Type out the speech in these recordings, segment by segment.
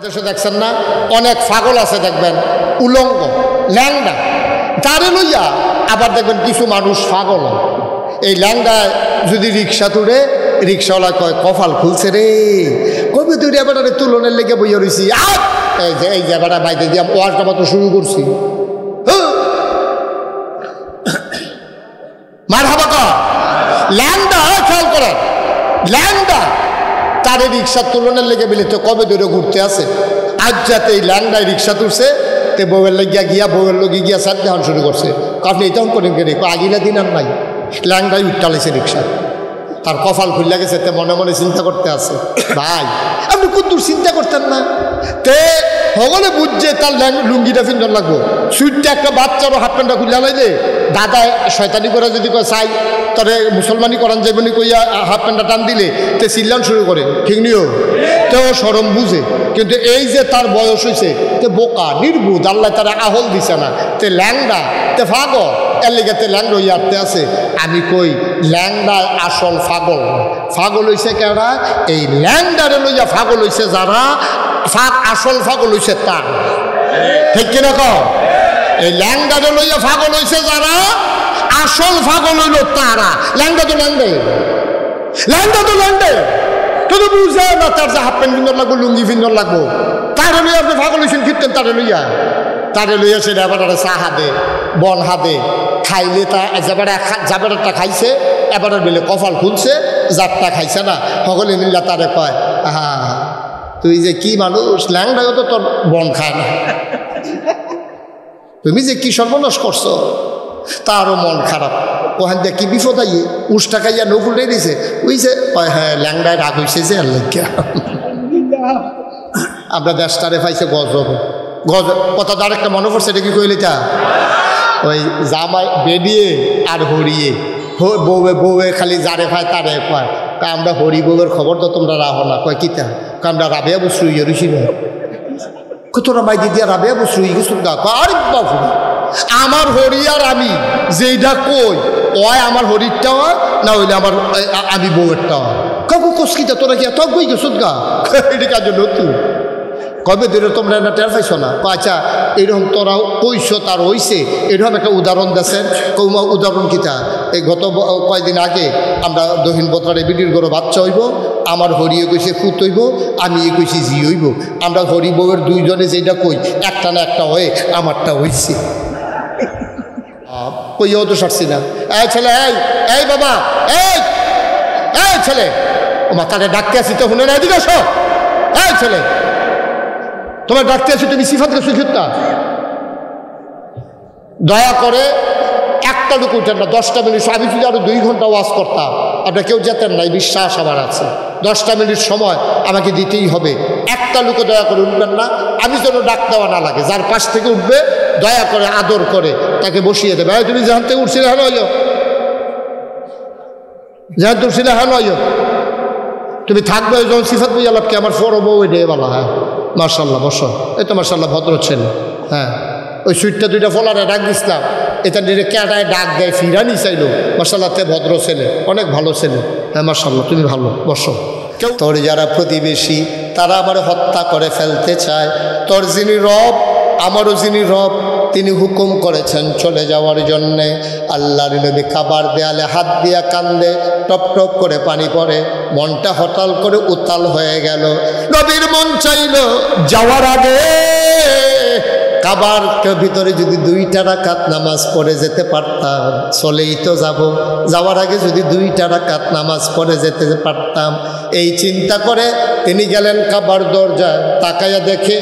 দেশে দেখছেন না অনেক পাগল আছে দেখবেন উলঙ্গ ল্যাংডা তারে লইয়া আবার দেখবেন কিছু মানুষ পাগল এই ল্যাংডায় যদি রিক্সা তুলে রিক্সাওয়ালা কয় কপাল খুলছে রে কবি তুই এবার তুলনের লেগে বইয়া রয়েছি এই যে এবার বাইরে দিয়ে ওয়াজটা মতো শুরু করছি মার হাবা কা ল্যাংডা খেয়াল করেন ল্যাংডা তারে রিক্সা তুলনের লেগে বলে তো কবে ধরে ঘুরতে আসে আজ যাতে এই ল্যাংডায় রিক্সা তুলছে তে বউয়ের লাগিয়া গিয়া বউয়ের লগে গিয়া সাত দেখান শুরু করছে আপনি এটাও করেন কে রেখো আগিলা দিন আর নাই ল্যাংডায় উঠটালেছে রিক্সা তার কপাল খুললা গেছে তে মনে মনে চিন্তা করতে আছে ভাই আপনি কত চিন্তা করতেন না তে হগলে বুঝছে তার লুঙ্গিটা ফিন্দন লাগবো সুইটটা একটা বাচ্চারও হাফ প্যান্টটা খুললা লাইলে দাদা শয়তানি করে যদি কয় চাই তবে মুসলমানি করান যাবেনি কইয়া হাফ প্যান্টটা টান দিলে তে চিল্লান শুরু করে ঠিক নিও তো সরম বুঝে কিন্তু এই যে তার বয়স হয়েছে তে বোকা নির্বুধ আল্লাহ তারা আহল দিছে না তে ল্যাংডা তে ফাগল এর লেগে তে ল্যাংডা ইয়ারতে আছে আমি কই ল্যাংডা আসল ফাগল ফাগল হইছে কেনা এই ল্যাংডারে লইয়া ফাগল হইছে যারা আসল ফাগল হইছে তার ঠিক কিনা কও এই ল্যাংডারে লইয়া ফাগল হইছে যারা আসল ফাগল হইল তারা ল্যাংডা তো ল্যাংডে ল্যাংডা তো ল্যাংডে তো বুঝে না তার যে হাফ প্যান্ট ফিন্দর লাগবো লুঙ্গি ফিন্দর লাগবো তারে লইয়া আপনি ফাগল হইছেন কীর্তেন তারে লইয়া সে এবারে চা হাদে বন হাদে খাইলে তা জাবেরটা খাইছে এবারে বেলে কপাল খুলছে জাতটা খাইছে না সকলে মিল্লা তারে কয় হা তুই যে কি মানুষ ল্যাংডাও তো তোর বন খায় না তুমি যে কি সর্বনাশ করছো তারও মন খারাপ ওখান থেকে কি বিপদ আইয়ে উষ্টা খাইয়া নকুল রে দিছে বুঝছে হ্যাঁ ল্যাংডায় রাগ হয়েছে যে আল্লাহ আমরা দেশটারে পাইছে গজব কথা তো আরেকটা মনে পড়ছে এটা কি কইলে তা ওই জামাই বেরিয়ে আর হরিয়ে বউয়ে খালি যারে পায় তারে পায় আমরা হরি বউয়ের খবর তো তোমরা রাখো না কয় কিতা আমরা রাবেয়া বসু ইয়ে রুচি না তোরা মাই দিদি রাবেয়া বসু গেছুন গা আরে বাবু আমার হরি আর আমি যেইটা কই ওই আমার হরিরটা হয় না হইলে আমার আমি বউয়েরটা হয় কাকু কসকিটা তোরা কি তক বই গেছুন গা এটা কাজ নতুন কবে ধরে তোমরা না টের পাইছো না আচ্ছা এরকম তোরাও কইছো তার হইছে এরকম একটা উদাহরণ দেশেন কৌমা উদাহরণ কিতা এই গত কয়েকদিন আগে আমরা দক্ষিণ বত্রারে বিডির গরো বাচ্চা হইব আমার হরিয়ে কইছে ফুত হইব আমি কইছি জি হইব আমরা হরি বউয়ের দুইজনে যেটা কই একটা না একটা হয়ে আমারটা হইছে কইও তো সারছি না এই ছেলে এই বাবা এই ছেলে ও মাথাটা ডাকতে আসি তো শুনে না এদিকে আসো এই ছেলে তোমার ডাকতে আছি তুমি সিফাতকে সুখুত্তা দয়া করে একটা লোক উঠেন না 10টা মিনিট আমি যদি আরো 2 ঘন্টা ওয়াজ করতাম আপনার কেউ যেতেন না এই বিশ্বাস আমার আছে 10টা মিনিট সময় আমাকে দিতেই হবে একটা লোকে দয়া করে উঠবেন না আমি যেন ডাক দেওয়া না লাগে যার পাশ থেকে উঠবে দয়া করে আদর করে তাকে বসিয়ে দেবে তুমি যেখান থেকে উঠছিলে হ্যাঁ নয় যেখান থেকে উঠছিলে হ্যাঁ নয় তুমি থাকবে যখন সিফাত বই আলাপকে আমার ফরো বউ ডে বলা হ্যাঁ মার্শাল্লাহ বসো এই তো মার্শাল্লাহ ভদ্র ছেলে হ্যাঁ ওই সুইটটা 2টা ফলারে ডাক দিছিলাম এটা নিয়ে ক্যাটায় ডাক দেয় ফিরানি চাইলো মার্শাল্লাহ তে ভদ্র ছেলে অনেক ভালো ছেলে হ্যাঁ মার্শাল্লাহ তুমি ভালো বসো তোর যারা প্রতিবেশী তারা আমার হত্যা করে ফেলতে চায় তোর যিনি রব আমারও যিনি রব তিনি হুকুম করেছেন চলে যাওয়ার জন্যে আল্লাহর নবী কাবার দেয়ালে হাত দিয়া কান্দে টপ টপ করে পানি পড়ে মনটা হঠাৎ করে উতাল হয়ে গেল নবীর মন চাইল যাওয়ার আগে কাবার ভিতরে যদি 2টা রাকাত নামাজ পড়ে যেতে পারতাম চলেই তো যাব যাওয়ার আগে যদি 2টা রাকাত নামাজ পড়ে যেতে পারতাম এই চিন্তা করে তিনি গেলেন কাবার দরজায় তাকাইয়া দেখে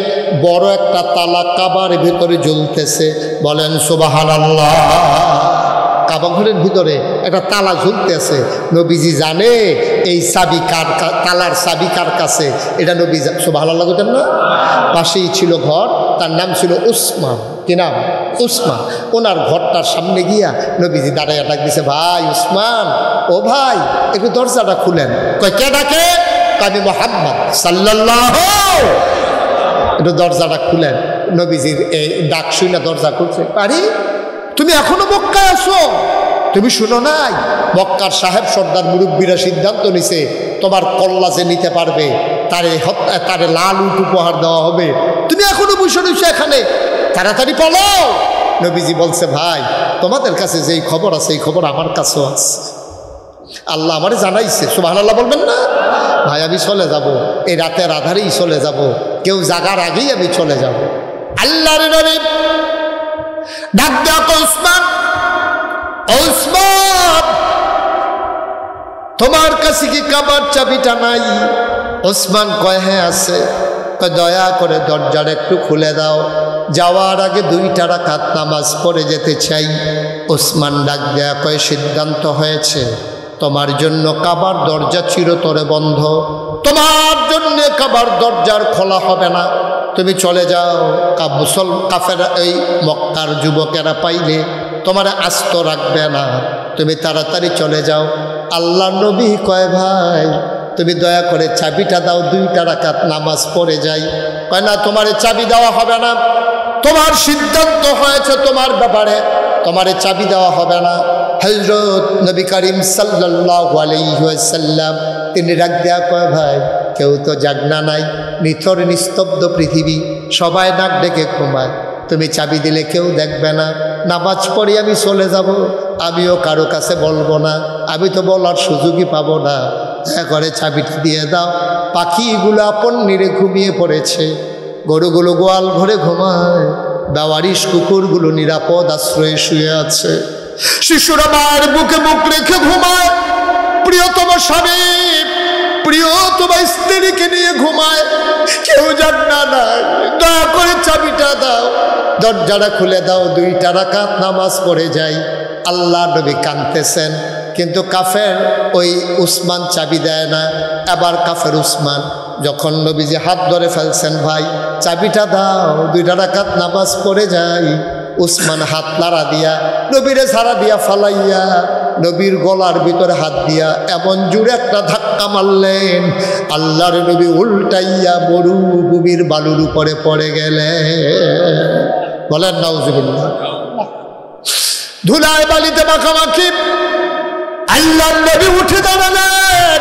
বড় একটা তালা কাবার ভিতরে ঝুলতেছে বলেন সুবহানাল্লাহ কাবা ঘরের ভিতরে একটা তালা ঝুলতেছে নবীজি জানে এই চাবি কার তালার চাবি কার কাছে এটা নবী সুবহানাল্লাহ বলতেন না পাশেই ছিল ঘর তার নাম ছিল উসমান কি নাম উসমান ওনার ঘরটার সামনে গিয়া নবীজি দাঁড়াইয়া ডাক দিছে ভাই উসমান ও ভাই একটু দরজাটা খুলেন কয় কে ডাকে আমি মুহাম্মদ সাল্লাল্লাহু একটু দরজাটা খুলেন নবীজির এই ডাক শুনে দরজা খুলছে আরে তুমি এখনো মক্কায় আছো তুমি শুনো নাই মক্কার সাহেব সর্দার মুরব্বীরা সিদ্ধান্ত নিছে তোমার কল্লা যে নিতে পারবে তারে লাল উট উপহার দেওয়া হবে, তুমি এখনো বসে রয়েছো এখানে, তাড়াতাড়ি পালাও। নবীজি বলছে, ভাই তোমাদের কাছে যেই খবর আছে এই খবর আমার কাছেও আছে, আল্লাহ আমারে জানাইছে। সুবহানাল্লাহ বলবেন না? ভাই আমি চলে যাব, এই রাতের আধারেই চলে যাব, কেউ জাগার আগেই আমি চলে যাব। আল্লাহর নবী ডাক দেয়া, ওসমান, ওসমান তোমার কাছে কি কাবার চাবিটা নাই? ওসমান কয়, হ্যাঁ আছে। দয়া করে দরজাটা একটু খুলে দাও, যাওয়ার আগে 2 রাকাত নামাজ পড়ে যেতে চাই। ওসমান ডাক দেয়া কয়, সিদ্ধান্ত হয়েছে, তোমার জন্য কাবার দরজা চিরতরে বন্ধ, তোমার জন্য কাবার দরজার খোলা হবে না, তুমি চলে যাও। কাফের এই মক্কার যুবকেরা পাইলে তোমার আস্ত রাখবে না, তুমি তাড়াতাড়ি চলে যাও। আল্লাহ নবী কয়, ভাই তুমি দয়া করে চাবিটা দাও, 2 রাকাত নামাজ পড়ে যাই। কয় না, তোমার চাবি দেওয়া হবে না, তোমার সিদ্ধান্ত হয়েছে তোমার ব্যাপারে, তোমার চাবি দেওয়া হবে না। হযরত নবী করিম সাল্লাল্লাহু আলাইহি ওয়াসাল্লাম তিনি ডাক দেয়া কয়, ভাই কেউ তো জাগনা নাই, নিথর নিস্তব্ধ পৃথিবী, সবাই নাক ডেকে ঘুমায়, তুমি চাবি দিলে কেউ দেখবে না, নামাজ পড়ি আমি চলে যাব, আমিও কারো কাছে বলবো না, আমি তো বলার সুযোগই পাবো না, দয়া করে চাবিটা দিয়ে দাও। পাখিগুলো আপন নিরে ঘুমিয়ে পড়েছে, গরুগুলো গোয়াল ঘরে ঘুমায়, বেওয়ারিশ কুকুরগুলো নিরাপদ আশ্রয়ে শুয়ে আছে, শিশুরা মায়ের বুকে বুক রেখে ঘুমায়, প্রিয়তম স্বামী প্রিয়তম স্ত্রীকে নিয়ে ঘুমায়, কেউ জান্না নাই, দয়া করে চাবিটা দাও, দরজাটা খুলে দাও, 2 রাকাত নামাজ পড়ে যাই। আল্লাহ নবী কাঁদতেছেন, কিন্তু কাফের ওই উসমান চাবি দেয় না। এবার কাফের উসমান যখন নবীজি হাত ধরে ফেলছেন, ভাই চাবিটা দাও, 2 রাকাত নামাজ পড়ে যাই, উসমান হাত লাড়া দিয়া নবীরে ছাড়া দিয়া ফালাইয়া নবীর গলার ভিতরে হাত দিয়া এমন জোরে একটা ধাক্কা মারলেন, আল্লাহর নবী উল্টাইয়া মরুভূমির বালুর উপরে পড়ে গেলেন। বলেন নাউজুবিল্লাহ। ধুলায় বালিতে মাখামাখি আল্লাহর নবী উঠে দাঁড়ালেন,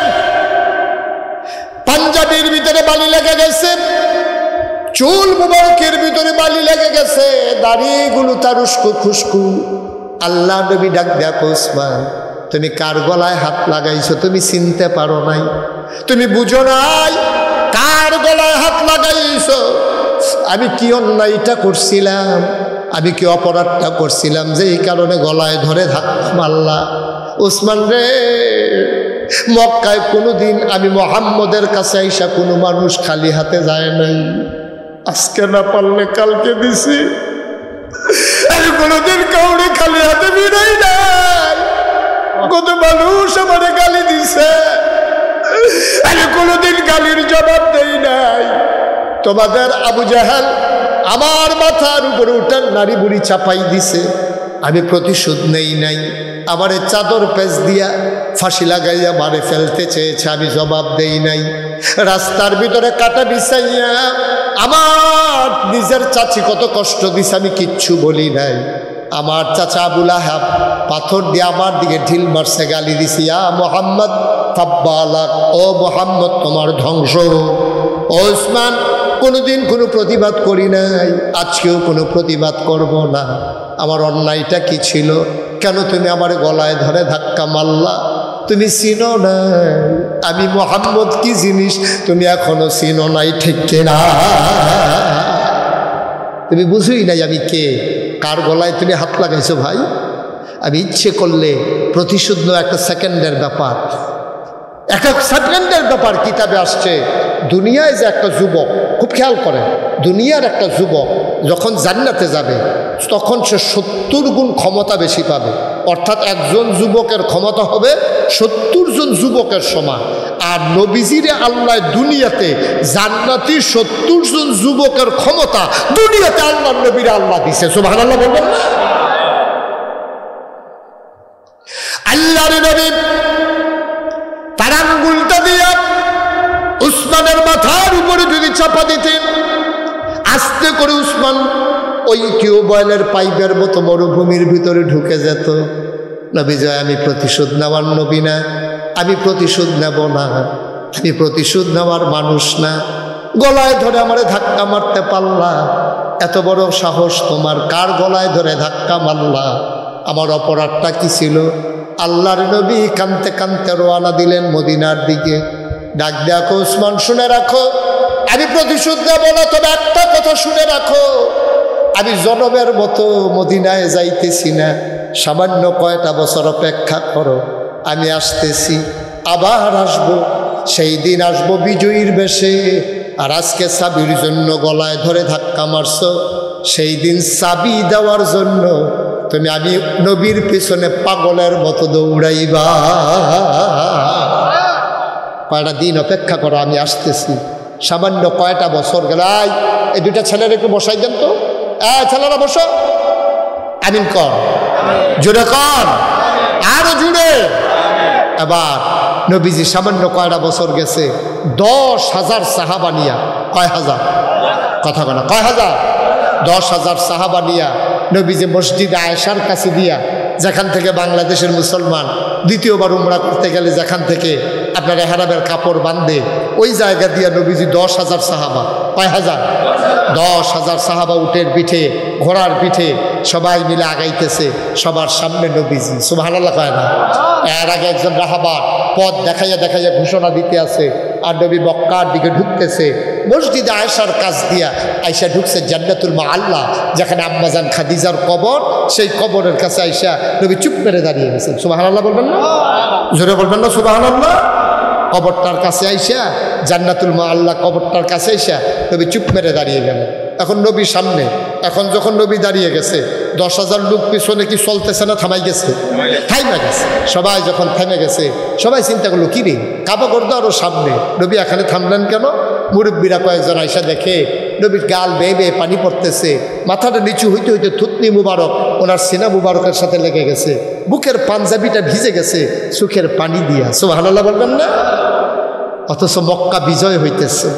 পাঞ্জাবির ভিতরে বালি লেগে গেছে, চুল মুবারকের ভিতরে বালি লেগে গেছে, দাড়িগুলো তার উস্কো খুস্কু। আল্লাহ নবী ডাক দেয়া, ওসমান তুমি কার গলায় হাত লাগাইছো? তুমি চিনতে পারো নাই, তুমি বুঝো নাই কার গলায় হাত লাগাইছো? আমি কি অন্যায়টা করছিলাম, আমি কি অপরাধটা করছিলাম যে এই কারণে গলায় ধরে ধাক্কা মারলা? ওসমান রে, মক্কায় কোনোদিন আমি মুহাম্মদের কাছে আইসা কোনো মানুষ খালি হাতে যায় নাই, আজকে না পারলে কালকে দিছি, আমি কোনোদিন কাউরে খালি হাতে বিদায় নাই, কত মানুষ আমারে গালি দিছে, আমি কোনোদিন গালির জবাব দেই নাই। তোমাদের আবু জাহাল আমার মাথার উপরে উঠান নারী বুড়ি চাপাই দিছে, আমি প্রতিশোধ নেই নাই, আমারে চাদর পেঁচ দিয়া ফাঁসি লাগাইয়া মারে ফেলতে চেয়েছে, আমি জবাব দেই নাই। রাস্তার ভিতরে কাটা বিছাইয়া আমার নিজের চাচি কত কষ্ট দিছে, আমি কিচ্ছু বলি নাই। আমার চাচা আবু লাহাব পাথর দিয়ে আমার দিকে ঢিল মারছে, গালি দিছি, ইয়া মুহাম্মদ তাব্বালাক, ও মুহাম্মদ তোমার ধ্বংস। ওসমান কোনোদিন কোনো প্রতিবাদ করি নাই, আজকেও কোনো প্রতিবাদ করব না। আমার অন্যায়টা কি ছিল? কেন তুমি আমার গলায় ধরে ধাক্কা মারলা? তুমি চিনো না আমি মুহাম্মদ কি জিনিস, তুমি এখনো চিনো নাই, ঠিক কিনা? তুমি বুঝুই নাই আমি কে, কার গলায় তুমি হাত লাগাইছো? ভাই আমি ইচ্ছে করলে প্রতিশোধ নেওয়া একটা সেকেন্ডের ব্যাপার, একটা সেকেন্ডের ব্যাপার। কিতাবে আসছে দুনিয়ায় যে একটা যুবক, খুব খেয়াল করেন, দুনিয়ার একটা যুবক যখন জান্নাতে যাবে তখন সে 70 গুণ ক্ষমতা বেশি পাবে, অর্থাৎ একজন যুবকের ক্ষমতা হবে 70 জন যুবকের সমান। আর নবীজিরে আল্লাহ দুনিয়াতে জান্নাতি 70 জন যুবকের ক্ষমতা দুনিয়াতে আল্লাহ নবীরে আল্লাহ দিছে। সুবহানাল্লাহ বলবেন না? আল্লাহর নবী তার আঙ্গুলটা দিয়া উসমানের মাথার উপরে যদি চাপা দিতেন, আস্তে করে উসমান ওই টিউবওয়েলের পাইপের মতো মরুভূমির ভিতরে ঢুকে যেত। নবী জয়, আমি প্রতিশোধ নেওয়ার নবী না, আমি প্রতিশোধ নেব না। আমি প্রতিশোধ নেওয়ার মানুষ না। গলায় ধরে আমারে ধাক্কা মারতে পারলা, এত বড় সাহস তোমার, কার গলায় ধরে ধাক্কা মারলা? আমার অপরাধটা কি ছিল? আল্লাহর নবী কানতে কানতে রওনা দিলেন মদিনার দিকে। ডাক দেখো ওসমান, শুনে রাখো, আমি প্রতিশোধ নেব না, তবে একটা কথা শুনে রাখো, আমি জনমের মতো মদিনায় যাইতেছি না, সামান্য কয়টা বছর অপেক্ষা করো, আমি আসতেছি, আবার আসবো, সেই দিন আসবো বিজয়ীর বেশে। আর আজকে চাবির জন্য গলায় ধরে ধাক্কা মারছো, সেই দিন চাবি দেওয়ার জন্য তুমি আমি নবীর পিছনে পাগলের মতো দৌড়াইবা। কয়টা দিন অপেক্ষা করো, আমি আসতেছি, সামান্য কয়টা বছর গেল। এই দুইটা ছেলের একটু বসাই দেন তো, ছেলেরা বসো, আমিন কর, জোরে কর, আরো জুড়ে। এবার নবীজি সামান্য কয়টা বছর গেছে, 10,000 সাহাবা নিয়া, কয় হাজার, কথা বলা, কয় হাজার, 10,000 সাহাবা নিয়া নবীজি মসজিদে আয়েশার কাছে দিয়া, যেখান থেকে বাংলাদেশের মুসলমান দ্বিতীয়বার উমরা করতে গেলে যেখান থেকে আপনার এহরামের কাপড় বাঁধে, ওই জায়গা দিয়া নবীজি 10,000 সাহাবা, কয় হাজার, 10,000 সাহাবা উটের পিঠে, ঘোড়ার পিঠে সবাই মিলে আগাইতেছে, সবার সামনে নবীজি, সুবহানাল্লাহ কয় না? এর আগে একজন রাহাবার পথ দেখাইয়া দেখাইয়া ঘোষণা দিতে আছে, আর নবী মক্কার দিকে ঢুকতেছে। মসজিদে আয়েশার কাছ দিয়া আয়েশা ঢুকছে জান্নাতুল মাআল্লা, যেখানে আম্মাজান খাদিজার কবর, সেই কবরের কাছে আয়েশা নবী চুপ মেরে দাঁড়িয়ে গেছেন। সুবহানাল্লাহ বলবেন না? জোরে বলবেন না সুবহানাল্লাহ? কবরটার কাছে আইসা, জান্নাতুল মাআল্লা কবরটার কাছে আইসা নবী চুপ মেরে দাঁড়িয়ে গেলেন। এখন নবী সামনে, এখন যখন নবী দাঁড়িয়ে গেছে, 10,000 লোক পিছনে কি চলতেছে না থামাই গেছে? থাইমা গেছে। সবাই যখন থেমে গেছে, সবাই চিন্তা করলো, কি রে, কাবা করতো আরো সামনে, নবী এখানে থামলেন কেন? মুরব্বীরা কয়েকজন আইসা দেখে নবীর গাল বেয়ে বেয়ে পানি পড়তেছে, মাথাটা নিচু হইতে হইতে থুতনি মুবারক ওনার সিনা মুবারকের সাথে লেগে গেছে, বুকের পাঞ্জাবিটা ভিজে গেছে চোখের পানি দিয়া। সুবহানাল্লাহ বলবেন না? অথচ মক্কা বিজয় হইতেছে,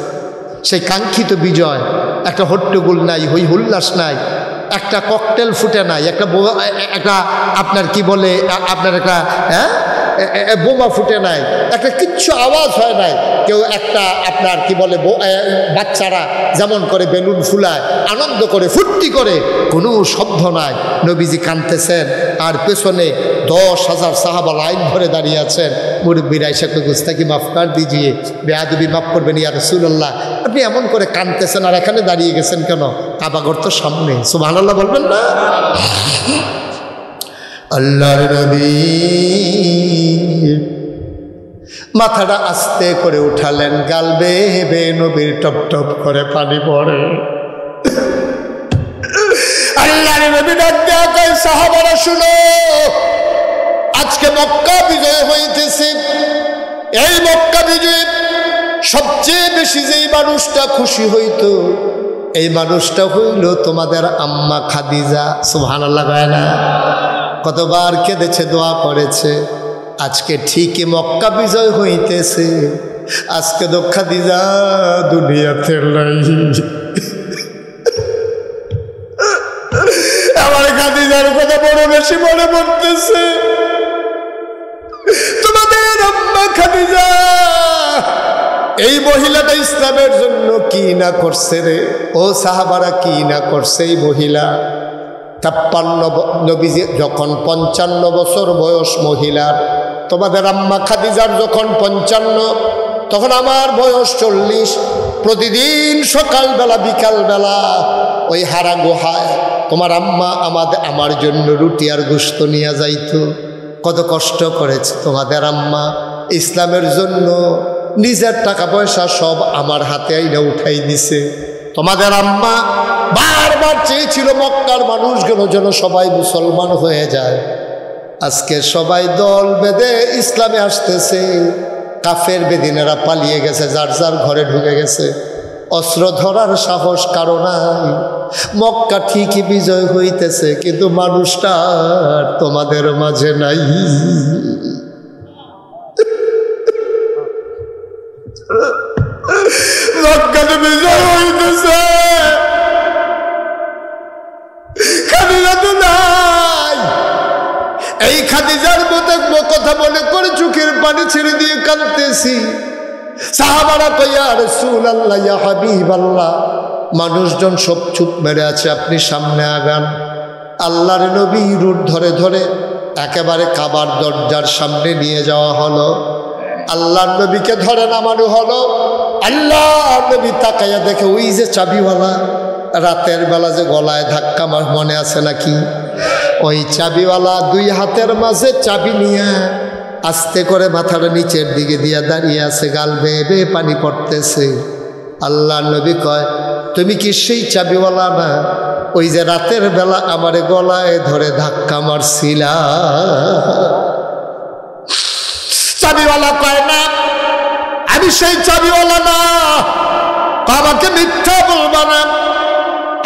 সেই কাঙ্ক্ষিত বিজয়, একটা হট্টগোল নাই, হই হুল্লাস নাই, একটা ককটেল ফুটে নাই, একটা আপনার কি বলে আপনার একটা বোমা ফুটে নাই, একটা কিচ্ছু আওয়াজ হয় নাই, কেউ একটা আপনার কি বলে বাচ্চারা যেমন করে বেলুন ফুলায়, আনন্দ করে, ফুর্তি করে, কোনো শব্দ নাই। নবীজি কাঁদতেছেন, আর পেছনে 10,000 সাহাবা লাইন ধরে দাঁড়িয়ে আছেন। মুরব্বীরা এসে গুস্তাকি মাফ কর দিজিয়ে, বেয়াদবি মাফ করবেন ইয়া রাসূলুল্লাহ, আপনি এমন করে কাঁদতেছেন আর এখানে দাঁড়িয়ে গেছেন কেন? কাবাঘর তো সামনে। সুবহানাল্লাহ বলবেন না? আল্লাহর নবী মাথাটা আস্তে করে উঠালেন, গাল বেয়ে বেয়ে নবীর টপ টপ করে পানি পড়ে। আল্লাহর নবী ডাক দেয়া কয়, সাহাবারা শুনো, আজকে মক্কা বিজয় হইতেছে। এই মক্কা বিজয় সবচেয়ে বেশি যেই মানুষটা খুশি হইতো, এই মানুষটা হইল তোমাদের আম্মা খাদিজা। সুবহানাল্লাহ কয় না? কতবার কেঁদেছে, দোয়া করেছে। আজকে ঠিকই মক্কা বিজয় হইতেছে, আজকে তো খাদিজা দুনিয়াতে নাই। আমার খাদিজার কথা বড় বেশি মনে পড়তেছে। তোমাদের আম্মা খাদিজা, এই মহিলাটা ইসলামের জন্য কি না করছে রে, ও সাহাবারা কি না করছে এই মহিলা। 53 নবীজি যখন 55 বছর বয়স মহিলার, তোমাদের আম্মা খাদিজার যখন 55, তখন আমার বয়স 40। প্রতিদিন সকালবেলা বিকালবেলা ওই হারা গুহায় তোমার আম্মা আমার জন্য রুটি আর গোশত নিয়ে যাইতো। কত কষ্ট করেছে তোমাদের আম্মা ইসলামের জন্য, নিজের টাকা পয়সা সব আমার হাতে আইনা উঠাই দিছে। তোমাদের আম্মা বারবার চেয়েছিল মক্কার মানুষগুলো যেন সবাই মুসলমান হয়ে যায়। আজকে সবাই দল বেঁধে ইসলামে আসতেছে, কাফের বেদিনেরা পালিয়ে গেছে, যার যার ঘরে ঢুকে গেছে, অস্ত্র ধরার সাহস কারো নাই। মক্কা ঠিকই বিজয় হইতেছে, কিন্তু মানুষটা তোমাদের মাঝে নাই। মক্কাতে বিজয় হইতেছে, খাদিজা তো নাই। এই খাদিজার মতো কথা মনে করে চোখের পানি ছেড়ে দিয়ে কাঁদতেছি। সাহাবারা কইয়া রাসূলুল্লাহ ইয়া হাবিবাল্লাহ, মানুষজন সব চুপ মেরে আছে, আপনি সামনে আগান। আল্লাহর নবী রুট ধরে ধরে একেবারে কাবার দরজার সামনে নিয়ে যাওয়া হলো। আল্লাহর নবীকে ধরে নামানো হলো। আল্লাহর নবী তাকাইয়া দেখে ওই যে চাবিওয়ালা, রাতের বেলা যে গলায় ধাক্কা আমার মনে আছে নাকি, ওই চাবিওয়ালা দুই হাতের মাঝে চাবি নিয়ে আস্তে করে মাথাটা নিচের দিকে দিয়া দাঁড়িয়ে আছে, গাল বেয়ে বেয়ে পানি পড়তেছে। আল্লাহর নবী কয়, তুমি কি সেই চাবিওয়ালা না, ওই যে রাতের বেলা আমারে গলায় ধরে ধাক্কা মারছিলা? চাবিওয়ালা কয়, না আমি সেই চাবিওয়ালা না। আমাকে মিথ্যা বলবা না,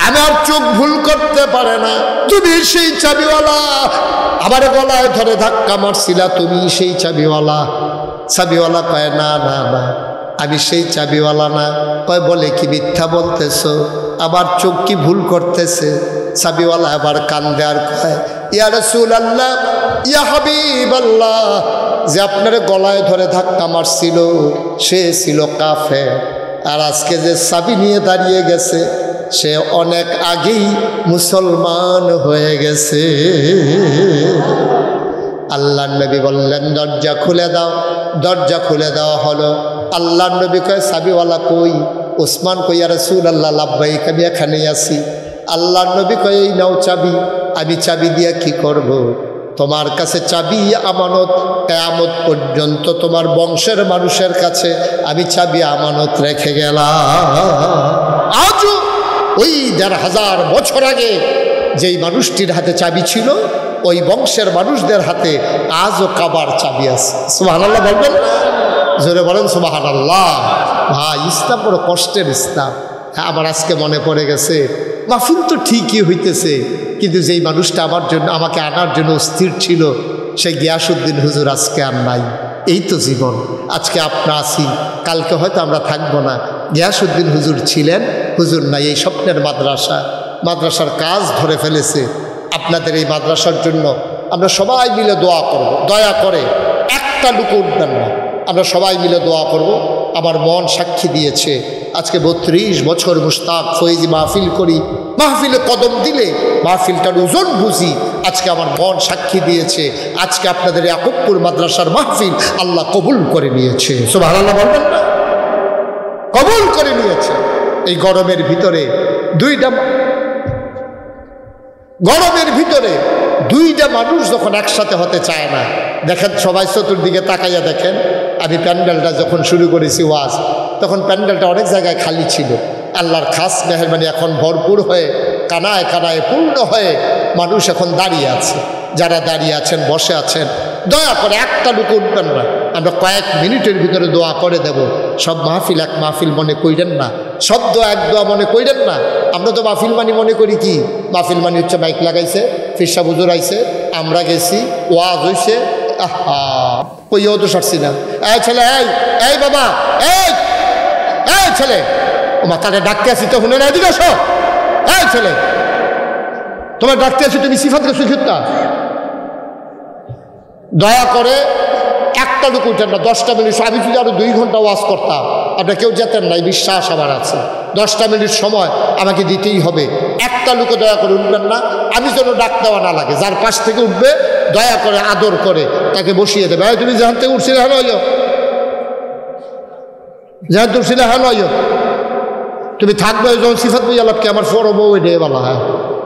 আমার চোখ ভুল করতে পারে না। তুমি সেই চাবিওয়ালা, আমার গলায় ধরে ধাক্কা মারছিলা, তুমি সেই চাবিওয়ালা। চাবিওয়ালা কয়, না না না, আমি সেই চাবিওয়ালা না। কয়, বলে কি মিথ্যা বলতেছো? আবার চোখ কি ভুল করতেছে? চাবিওয়ালা আবার কান্দে আর কয়, ইয়া রাসূলুল্লাহ, ইয়া হাবিবাল্লাহ, যে আপনার গলায় ধরে ধাক্কা মারছিল সে ছিল কাফের, আর আজকে যে চাবি নিয়ে দাঁড়িয়ে গেছে সে অনেক আগেই মুসলমান হয়ে গেছে। আল্লাহর নবী বললেন, দরজা খুলে দাও। দরজা খুলে দেওয়া হলো। আল্লাহর নবী কয়, চাবিওয়ালা কই? ওসমান কই, ইয়া রাসূলুল্লাহ লাব্বাইক, আমি এখানেই আছি। আল্লাহর নবী কয়, এই নাও চাবি। আমি চাবি দিয়া কি করব? তোমার কাছে চাবি আমানত, কিয়ামত পর্যন্ত তোমার বংশের মানুষের কাছে আমি চাবি আমানত রেখে গেলাম। আজও ওই ১৫০০ বছর আগে যেই মানুষটির হাতে চাবি ছিল, ওই বংশের মানুষদের হাতে আজও কাবার চাবি আছে। সুবহানাল্লাহ বলবেন? জোরে বলেন সুবহানাল্লাহ। ভাই, ইসলাম বড় কষ্টের ইসলাম। হ্যাঁ, আমার আজকে মনে পড়ে গেছে, মাহফিল তো ঠিকই হইতেছে, কিন্তু যেই মানুষটা আমার জন্য, আমাকে আনার জন্য স্থির ছিল, সেই গিয়াসউদ্দিন হুজুর আজকে আর নাই। এই তো জীবন। আজকে আমরা আছি, কালকে হয়তো আমরা থাকবো না। গিয়াসউদ্দিন হুজুর ছিলেন, হুজুর নাই। এই স্বপ্নের মাদ্রাসা, মাদ্রাসার কাজ ধরে ফেলেছে। আপনাদের এই মাদ্রাসার জন্য আমরা সবাই মিলে দোয়া করব। দয়া করে একটা লুকো উঠবেন না, আমরা সবাই মিলে দোয়া করব। আমার মন সাক্ষী দিয়েছে, আজকে 32 বছর মুশতাক ফয়েজি মাহফিল করি, মাহফিলে কদম দিলে মাহফিলটার ওজন বুঝি। আজকে আমার মন সাক্ষী দিয়েছে, আজকে আপনাদের ইয়াকুবপুর মাদ্রাসার মাহফিল আল্লাহ কবুল করে নিয়েছে। সুবহানাল্লাহ বলবেন না? কবুল করে নিয়েছে। এই গরমের ভিতরে দুইটা মানুষ যখন একসাথে হতে চায় না, দেখেন সবাই চতুর্দিকে তাকাইয়া দেখেন। আমি প্যান্ডেলটা যখন শুরু করেছি ওয়াজ, তখন প্যান্ডেলটা অনেক জায়গায় খালি ছিল। আল্লাহর খাস মেহেরবানি এখন ভরপুর হয়ে, কানায় কানায় পূর্ণ হয়ে মানুষ এখন দাঁড়িয়ে আছে। যারা দাঁড়িয়ে আছেন, বসে আছেন, দয়া করে একটা লুক উঠবেন না। আমরা কয়েক মিনিটের ভিতরে দোয়া করে দেব। সব মাহফিল এক মাহফিল মনে কইরেন না, সব দোয়া এক দোয়া মনে কইরেন না। আমরা তো মাহফিল মানি মনে করি কি? মাহফিল মানি হচ্ছে মাইক লাগাইছে, ফিরসা হুজুর আইছে, আমরা গেছি, ওয়াজ হইছে, আহা কইও তো সারছি না। এই ছেলে, এই বাবা, এই ছেলে, ও মা তাকে ডাকতে আসি তো শুনে না, এদিকে আসো। এই ছেলে, তোমার ডাকতে আসি, তুমি সিফাতকে সুখুত্তা। দয়া করে একটা লুক উঠেন না। 10টা মিনিট, আমি যদি আরো 2 ঘন্টা ওয়াজ করতাম, আপনার কেউ যেতেন না, এই বিশ্বাস আমার আছে। 10টা মিনিট সময় আমাকে দিতেই হবে। একটা লুকও দয়া করে উঠবেন না। আমি যেন ডাক দেওয়া না লাগে, যার পাশ থেকে উঠবে দয়া করে আদর করে তাকে বসিয়ে দেবে। তুমি যেখান থেকে উঠছিলে হ্যাঁ লইও, যেখান থেকে উঠছিলে হ্যাঁ লইও, তুমি থাকবে যখন সিফাত বই আলাপকে আমার ফরো বউ এ বলা। হ্যাঁ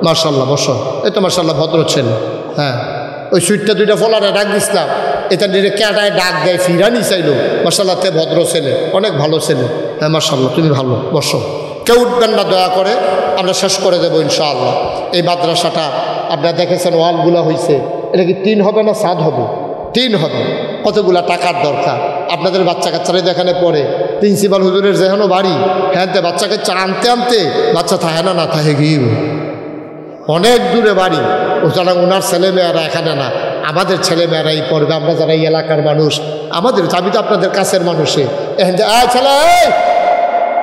মার্শাল্লাহ, বসো। এই তো মার্শাল্লাহ ভদ্র ছেলে। হ্যাঁ, ওই সুইটটা 2টা ফলারে ডাক দিছিলাম, এটা নিয়ে ক্যাটায় ডাক দেয়, ফিরানি চাইলো। মার্শাল্লাহ, তে ভদ্র ছেলে, অনেক ভালো ছেলে। হ্যাঁ মার্শাল্লাহ, তুমি ভালো, বসো। কেউ উঠবেন না দয়া করে, আমরা শেষ করে দেবো ইনশাআল্লাহ। এই মাদ্রাসাটা আপনারা দেখেছেন, ওয়ালগুলো হয়েছে, এটা কি 3 হবে না 7 হবে? 3 হবে। কতগুলা টাকার দরকার। আপনাদের বাচ্চা কাচ্চারা এখানে পড়ে, প্রিন্সিপাল হুজুরের যেখানে বাড়ি, হ্যাঁ বাচ্চা কাচ্চা আনতে আনতে বাচ্চা থাকে না, থাকে গিয়ে অনেক দূরে বাড়ি। সুতরাং ওনার ছেলেমেয়েরা এখানে না, আমাদের ছেলেমেয়েরাই পড়বে। আমরা যারা এই এলাকার মানুষ, আমাদের, আমি তো আপনাদের কাছের মানুষে এখান থেকে ছেলে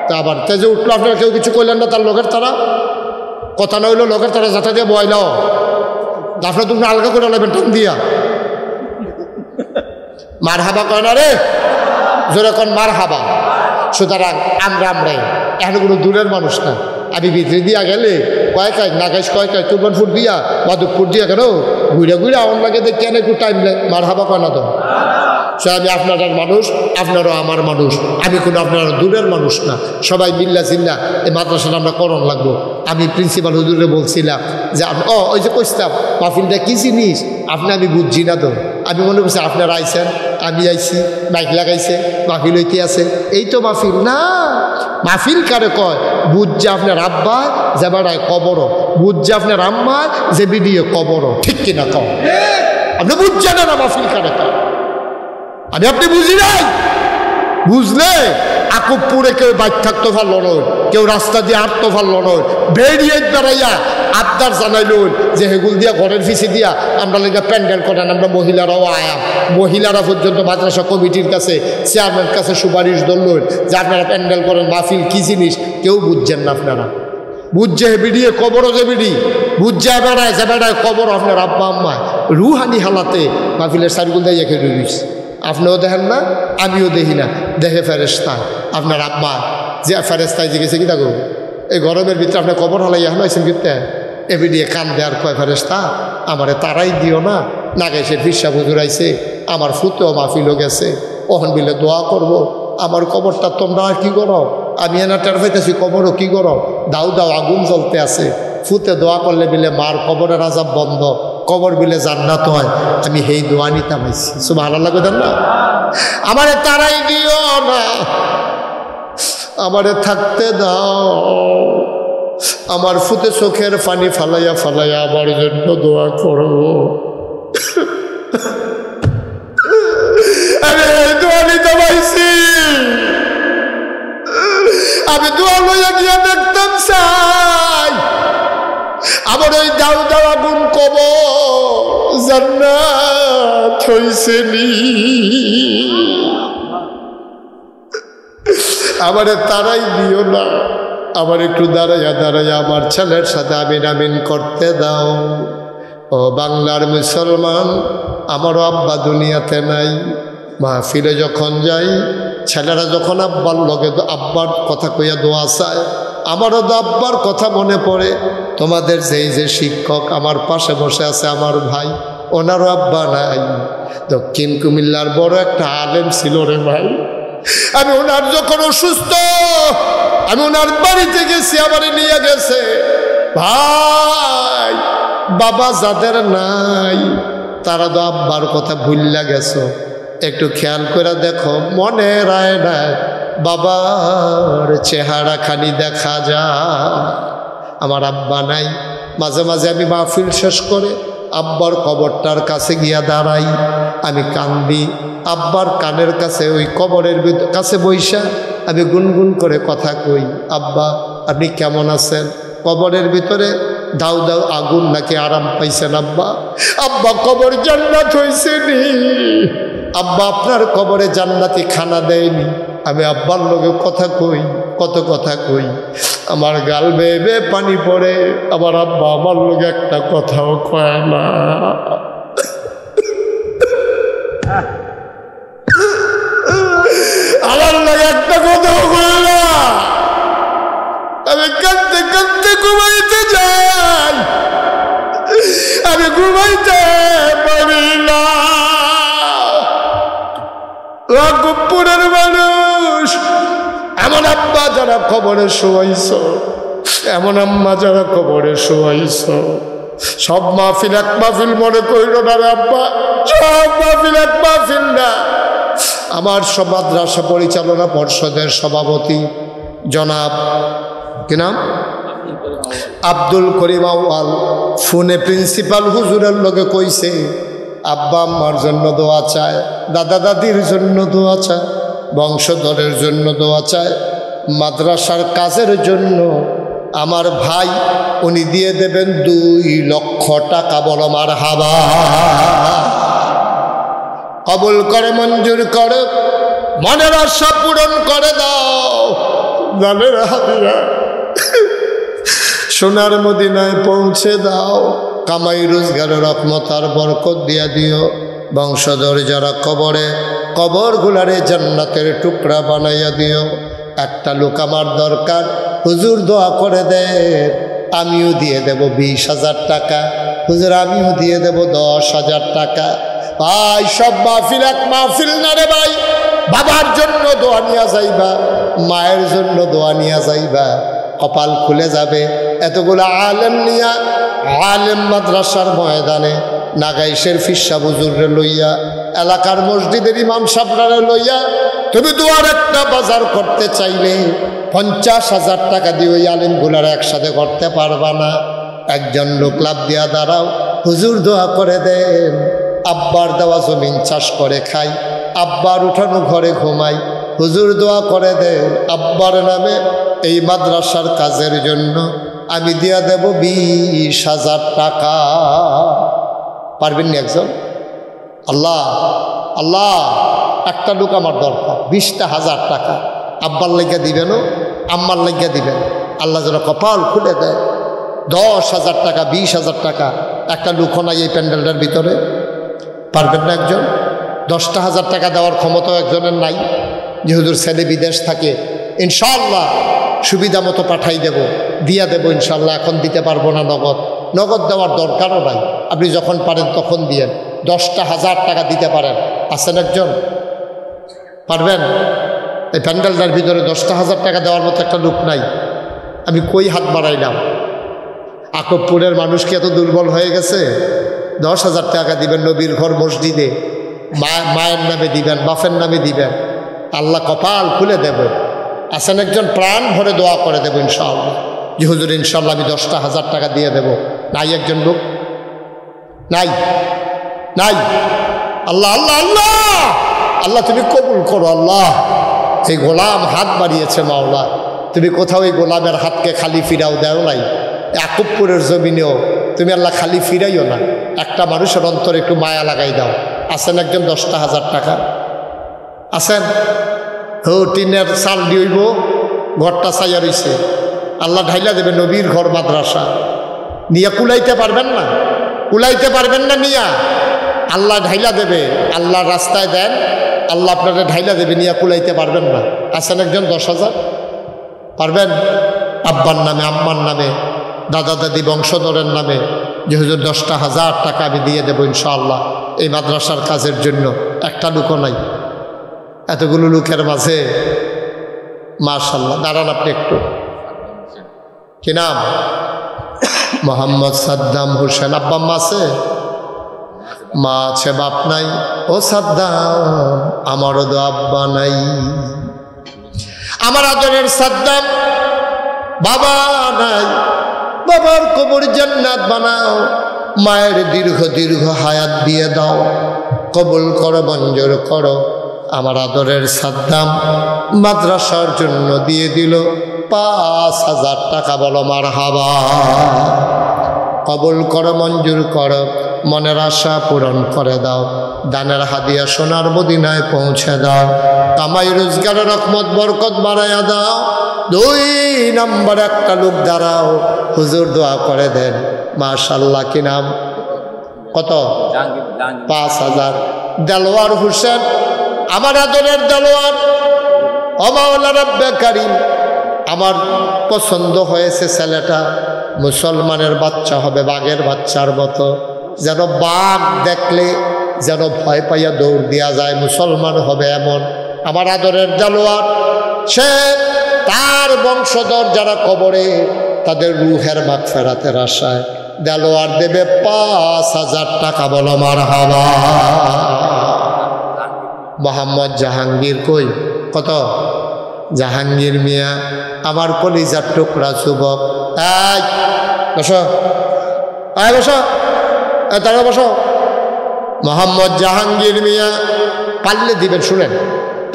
তা আবার তেজে উঠলো, আপনারা কেউ কিছু করলেন না, তার লোকের তারা কথা না হইলো, লোকের তারা যাতা দিয়ে বয়লাও, আপনার তুমি আলগা করে নেবেন টান দিয়া। মার হাবা কয় না রে, যেরকম মার হাবা। সুতরাং আমরাই এখন কোনো দূরের মানুষ না। আমি ভিতরে দিয়া গেলে কয় কাজ না কাজ কয় কাজ তুরবানপুর দিয়া মাধবপুর দিয়া কেন ঘুরে আমার লাগে দেখে কেন একটু টাইম লাগে মার হাবা কয় না তো। আমি আপনার মানুষ, আপনারও আমার মানুষ। আমি কোনো আপনার দূরের মানুষ না। সবাই মিল্লা চিল্লা এই মাদ্রাসাটা আমরা করণ লাগবো। আমি প্রিন্সিপাল হুজুরে বলছিলাম যে ওই যে কইতাম মাহফিলটা কী জিনিস আমি বুঝছি না তো। আমি মনে করছি আপনারা আইছেন, আমি আইছি, বাইক লাগাইছে, মাহফিল হইতে আছে, এই তো মাহফিল না। মাহফিল কারে কয়? বুঝছে আপনার আব্বা যে বেড়ায় কবর, বুঝছে আপনার আম্মা যে বিডিয়ে কবর। ঠিক কিনা কম? আপনি বুঝছেন না মাহফিল কারে কয়? আপনি বুঝি নাই? বুঝলে আকুবপুরে কেউ বাইক থাকতে পারল নয়, কেউ রাস্তা দিয়ে হাঁটতে পারল নয়, বেরিয়ে বেড়াইয়া আবদার জানাইল যে হেগুল দিয়া ঘরের ফিসি দিয়া আমরা লেগে প্যান্ডেল করেন। আমরা মহিলারাও আয়া, মহিলারা পর্যন্ত মাদ্রাসা কমিটির কাছে চেয়ারম্যানের কাছে সুপারিশ ধরলেন যে আপনারা প্যান্ডেল করেন। মাহফিল কী জিনিস কেউ বুঝছেন না আপনারা। বুঝছে বিড়িয়ে কবরও যে বিড়ি, বুঝছে বেড়ায় যে বেড়ায় কবর আপনার আব্বা আম্মায় রুহানি হালাতে মাহফিলের সারিগুল দিয়ে রেখে রয়েছে। আপনিও দেখেন না, আমিও দেখি না। দেখে ফেরেশতা আপনার আব্বা যে ফেরেশতায় জিজ্ঞেসে কি থাকো এই গরমের ভিতরে আপনার কবর হালাই এখন হয়েছেন কিন্তু এ বিড়িয়ে কান দেওয়ার কয় ফেরেশতা আমারে তারাই দিও না। না গেছে ফিরসা বুঝুরাইছে আমার ফুতেও মাহফিলও গেছে, ওখান বিলে দোয়া করব। আমার কবরটা তোমরা আর কি করো? আমি এনা টের পাইতেছি কবরও কি করো? দাও দাও আগুন জ্বলতে আছে। ফুতে দোয়া করলে বিলে মার কবরের আজাব বন্ধ, কবর বিলে জান্নাত হয়। আমি সেই দোয়া নিতাম আইছি। সুবহানাল্লাহ কইতেন না? আমারে তারাই দিও না, আমারে থাকতে দাও। আমার ফুতে চোখের পানি ফালাইয়া ফালাইয়া আমার জন্য দোয়া করো। আমি দোয়া নিতে পাইছি। আমি দোয়া লইয়া গিয়া দেখতাম চাই আমার ওই দাও দাও আগুন কবর জান্নাত হইছে নি। আমারে তারাই দিও না, আমার একটু দাঁড়াইয়া দাঁড়াইয়া আমার ছেলের সাথে আমিন আমিন করতে দাও। ও বাংলার মুসলমান, আমারও আব্বা দুনিয়াতে নাই। মাহফিলে যখন যাই ছেলেরা যখন আব্বার লগে আব্বার কথা কইয়া দোয়া চায়, আমারও তো আব্বার কথা মনে পড়ে। তোমাদের যেই যে শিক্ষক আমার পাশে বসে আছে আমার ভাই, ওনারও আব্বা নাই। দক্ষিণ কুমিল্লার বড় একটা আলেম ছিল রে ভাই। আমি ওনার যখন অসুস্থ আমি ওনার বাড়িতে গেছি, আমার নিয়ে গেছে। ভাই বাবা যাদের নাই তারা তো আব্বার কথা ভুললা গেছো। একটু খেয়াল করে দেখো, মনে রায় না বাবার চেহারা খানি দেখা যায়। আমার আব্বা নাই। মাঝে মাঝে আমি মাহফিল শেষ করে আব্বার কবরটার কাছে গিয়া দাঁড়াই, আমি কান্দি। আব্বার কানের কাছে ওই কবরের কাছে বইসা আমি গুনগুন করে কথা কই, আব্বা আপনি কেমন আছেন? কবরের ভিতরে দাও দাও আগুন নাকি আরাম পাইছেন আব্বা? আব্বা কবর জান্নাত হয়েছে নি। আব্বা আপনার কবরে জান্নাতি খানা দেয়নি। আমি আব্বার লোকে কথা কই, কত কথা কই, আমার গাল বেয়ে বেয়ে পানি পড়ে। আমার আব্বা আমার লোকে একটা কথাও কয় না। আমার লোক একটা কথাও কয় না। আমি কাঁদতে কাঁদতে ঘুমাইতে যাই, আমি ঘুমাইতে পারি না। রাঘবপুরের মানুষ, এমন আব্বা যারা খবরে শোয়াইছ, এমন আম্মা যারা খবরে শোয়াইছ, সব মাহফিল এক মাহফিল মনে করিল না রে আব্বা, সব মাহফিল এক মাহফিল না। আমার সব মাদ্রাসা পরিচালনা পর্ষদের সভাপতি জনাব কি নাম আব্দুল করিম আউয়াল ফোনে প্রিন্সিপাল হুজুরের লগে কইছে আব্বা আম্মার জন্য দোয়া চায়, দাদা দাদির জন্য দোয়া চায়, বংশধরের জন্য দোয়া চায়, মাদ্রাসার কাজের জন্য। আমার ভাই উনি দিয়ে দেবেন 2 লক্ষ টাকা। বলো মারহাবা। কবুল করে, মঞ্জুর করে, মনের আশা পূরণ করে দাও। জানের হাদিয়া সোনার মদিনায় পৌঁছে দাও। কামাই রোজগারের রহমত আর বরকত দিয়া দিও। বংশধর যারা কবরে, কবরগুলারে জান্নাতের টুকরা বানাইয়া দিও। একটা লোক আমার দরকার, হুজুর দোয়া করে দেন, আমিও দিয়ে দেব 20,000 টাকা। হুজুর আমিও দিয়ে দেব 10,000 টাকা। ভাই সব মাহফিল এক মাহফিল না রে ভাই। বাবার জন্য দোয়া নিয়া যাইবা, মায়ের জন্য দোয়া নিয়া যাইবা, কপাল খুলে যাবে। এতগুলো আলেম নিয়া আলেম মাদ্রাসার ময়দানে নাগাইশের ফিসা বুজুরে লইয়া, এলাকার মসজিদের ইমাম সাবরারে লইয়া তুমি দোয়ার একটা বাজার করতে চাইলে 50,000 টাকা দিয়ে ওই আলেমগুলার একসাথে করতে পারবা না। একজন লোক লাভ দিয়া দাঁড়াও, হুজুর দোয়া করে দেন, আব্বার দেওয়া জমিন চাষ করে খাই, আব্বার উঠানো ঘরে ঘুমাই, হুজুর দোয়া করে দেন আব্বার নামে এই মাদ্রাসার কাজের জন্য আমি দিয়া দেব 20,000 টাকা। পারবেন না একজন? আল্লাহ আল্লাহ, একটা লোক আমার দরকার, 20,000 টাকা আব্বার লাগিয়া দিবেন, আম্মার লাগিয়া দিবেন। আল্লাহ যেন কপাল খুলে দেয়। 10,000 টাকা, 20,000 টাকা একটা লোক নাই এই প্যান্ডেলটার ভিতরে। পারবেন না একজন? 10,000 টাকা দেওয়ার ক্ষমতাও একজনের নাই। যে হুজুর ছেলে বিদেশ থাকে, ইনশাআল্লাহ সুবিধা মতো পাঠাই দেব, দিয়া দেব ইনশাআল্লাহ। এখন দিতে পারবো না, নগদ নগদ দেওয়ার দরকারও নাই, আপনি যখন পারেন তখন দিয়েন। 10,000 টাকা দিতে পারেন, আছেন একজন? পারবেন? এই প্যান্ডেলটার ভিতরে 10,000 টাকা দেওয়ার মতো একটা লোক নাই। আমি কই হাত বাড়াইলাম? আকবপুরের মানুষ কি এত দুর্বল হয়ে গেছে? 10,000 টাকা দিবেন নবীর ঘর মসজিদে, মায়ের নামে দিবেন, বাপের নামে দিবেন, আল্লাহ কপাল খুলে দেব। আছেন একজন? প্রাণ ভরে দোয়া করে দেব ইনশাআল্লাহ, যে হুজুর ইনশাআল্লাহ আমি 10,000 টাকা দিয়ে দেব। নাই একজন লোক? নাই নাই? আল্লাহ আল্লাহ আল্লাহ আল্লাহ, তুমি কবুল করো আল্লাহ। এই গোলাম হাত বাড়িয়েছে মাওলা, তুমি কোথাও এই গোলামের হাতকে খালি ফিরাও দেও নাই। আকবপুরের জমিনেও তুমি আল্লাহ খালি ফিরাইও না, একটা মানুষের অন্তরে একটু মায়া লাগাই দাও। আছেন একজন? 10,000 টাকা আছেন? হো, টিনের চাল দিইব, ঘরটা চাইয়া রইছে, আল্লাহ ঢাইলা দেবে নবীর ঘর মাদ্রাসা। নিয়া কুলাইতে পারবেন না, কুলাইতে পারবেন না, নিয়া আল্লাহ ঢাইলা দেবে। আল্লাহ রাস্তায় দেন, আল্লাহ আপনারা ঢাইলা দেবে, নিয়া কুলাইতে পারবেন না। আছেন একজন? 10,000 পারবেন? আব্বার নামে, আম্মার নামে, দাদা দাদি বংশধরের নামে, যে হুজুর 10,000 টাকা আমি দিয়ে দেবো ইনশাআল্লাহ এই মাদ্রাসার কাজের জন্য। একটা লোকও নাই। এতগুলো লোকের মাঝে মাশাআল্লাহ। দাঁড়ান আপনি একটু। কি নাম? মোহাম্মদ সাদ্দাম হোসেন। আব্বা মা আছে? মা আছে, বাপ নাই। ও সাদ্দাম, আমারও তো আব্বা নাই। আমার আদরের সাদ্দাম, বাবা নাই, বাবার কবর জান্নাত বানাও, মায়ের দীর্ঘ দীর্ঘ হায়াত দিয়ে দাও, কবুল করো, মঞ্জুর করো। আমার আদরের সাদ্দাম মাদ্রাসার জন্য দিয়ে দিল 5,000 টাকা। বলো মারহাবা। কবুল করো, মঞ্জুর করো, মনের আশা পূরণ করে দাও, দানের হাদিয়া সোনার মদিনায় পৌঁছে দাও, কামাই রোজগারের রহমত বরকত বাড়াইয়া দাও। 2 নম্বর একটা লোক দাঁড়াও, হুজুর দোয়া করে দেন। মাশাআল্লাহ। কি নাম? কত? 5,000। দেলোয়ার হোসেন, আমার আদরের দেলোয়ার। ও মাওলা রব্বে কারীম, আমার পছন্দ হয়েছে ছেলেটা, মুসলমানের বাচ্চা হবে, বাঘের বাচ্চার মতো, যেন বাঘ দেখলে যেন ভয় পাইয়া দৌড় দেওয়া যায়, মুসলমান হবে এমন আমার আদরের দেলোয়ার। সে তার বংশধর যারা কবরে, তাদের রুহের মাগফিরাতের আশায় দেলোয়ার দেবে 5,000 টাকা। বলো মারহাবা। মোহাম্মদ জাহাঙ্গীর কই? কত? জাহাঙ্গীর মিয়া, আমার কলিজার টুকরা যুবক। এই বসো, এই বসো, তারা বসো। মোহাম্মদ জাহাঙ্গীর মিয়া, পারলে দিবেন, শুনেন,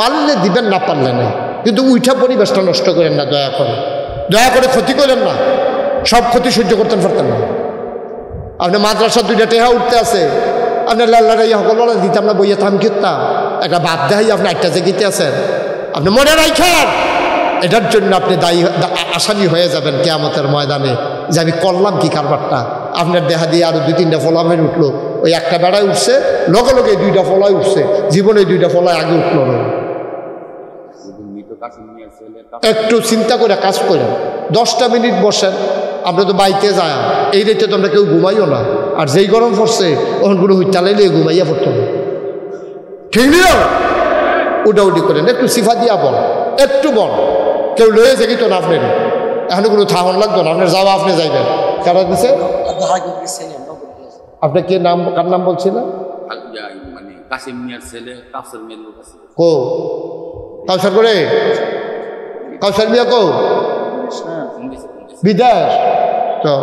পারলে দিবেন, না পারলে নেই, কিন্তু উইঠা পরিবেশটা নষ্ট করেন না, দয়া করে, দয়া করে ক্ষতি করেন না। সব ক্ষতি সহ্য করতেন পারতেন না। আপনি মাদ্রাসা 2টা টেহা উঠতে আছে, আপনার লাল্লারা সকল দিতাম না, বইয়ে থাম কিতাম, একটা বাপ দেখাই আপনি 8টা জেগিতে আছেন। আপনি মনে রাখেন, এটার জন্য আপনি দায়ী আসামি হয়ে যাবেন কিয়ামতের ময়দানে, যে আমি করলাম কি কারবারটা। আপনার দেহা দিয়ে আরো 2-3টা ফলাফল উঠলো, ওই একটা বেড়ায় উঠছে, লগে লগে দুইটা ফলায় উঠছে, জীবনে দুইটা ফলায় আগে উঠল না। একটু চিন্তা করে কাজ করেন, 10টা মিনিট বসেন। আমরা তো বাইতে যায়, এই রেতে তো আমরা কেউ ঘুমাইও না, আর যেই গরম পড়ছে ওখান কোনো হুইটালাইলে ঘুমাইয়া পড়তো না, ঠিক নিও। উডাউডি করেন, একটু সিফা দিয়া বল, একটু বল, কেউ লয়ে যাবি তো না আপনার, এখন কোনো থাহন লাগতো না, আপনার যাওয়া আপনি যাইবেন। কারা দিছে আপনার? কে নাম, কার নাম বলছিলেন? কো কাউসার করে, কাউসার মিয়া কো বিদেশ তো।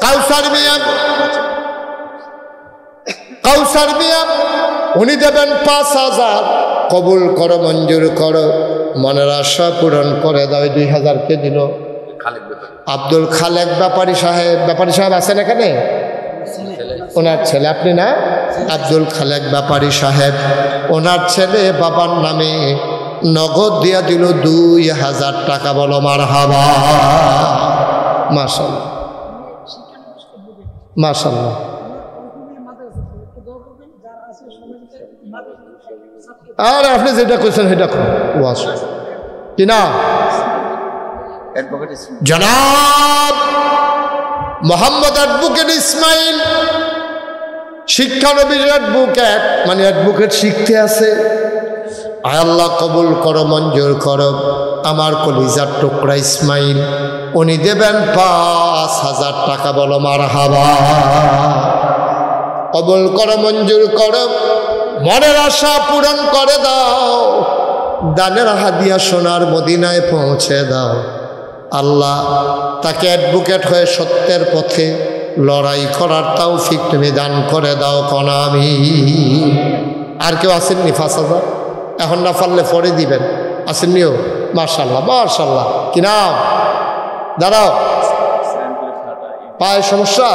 কাউসার মিয়া, কাউসার মিয়া উনি দেবেন 5,000। কবুল করো, মঞ্জুর করো, মনের আশা পূরণ করে দাও। 2,000 কে দিল? আব্দুল খালেক ব্যাপারী সাহেব। ব্যাপারী সাহেব আছেন এখানে? ওনার ছেলে আপনি না? আব্দুল খালেক ব্যাপারী সাহেব, ওনার ছেলে বাবার নামে নগদ দিয়া দিল 2,000 টাকা। বলো মারহাবা। মাশাআল্লাহ, মাশাআল্লাহ। আর আপনি যেটা কইছেন সেটা কি না? জনাব মোহাম্মদ অ্যাডভোকেট ইসমাইল, শিক্ষানবিশ অ্যাডভোকেট, মানে অ্যাডভোকেট শিখতে আছে। আয় আল্লাহ কবুল করো, মঞ্জুর করো আমার কলিজার টুকরা ইসমাইল। উনি দেবেন 5,000 টাকা। বলো মারহাবা। কবুল করো, মঞ্জুর করো, মনের আশা পূরণ করে দাও। দানের হাদিয়া সোনার মদিনায় পৌঁছে দাও। আল্লাহ তাকে অ্যাডভোকেট হয়ে সত্যের পথে লড়াই করার তৌফিক তুমি দান করে দাও। কোন আমি। আর কেউ আসেননি 5,000? এখন না পারলে পরে দিবেন। আসেননিও? মাশাআল্লাহ, মাশাআল্লাহ। কি নাম? দাঁড়াও। পায়ে সমস্যা?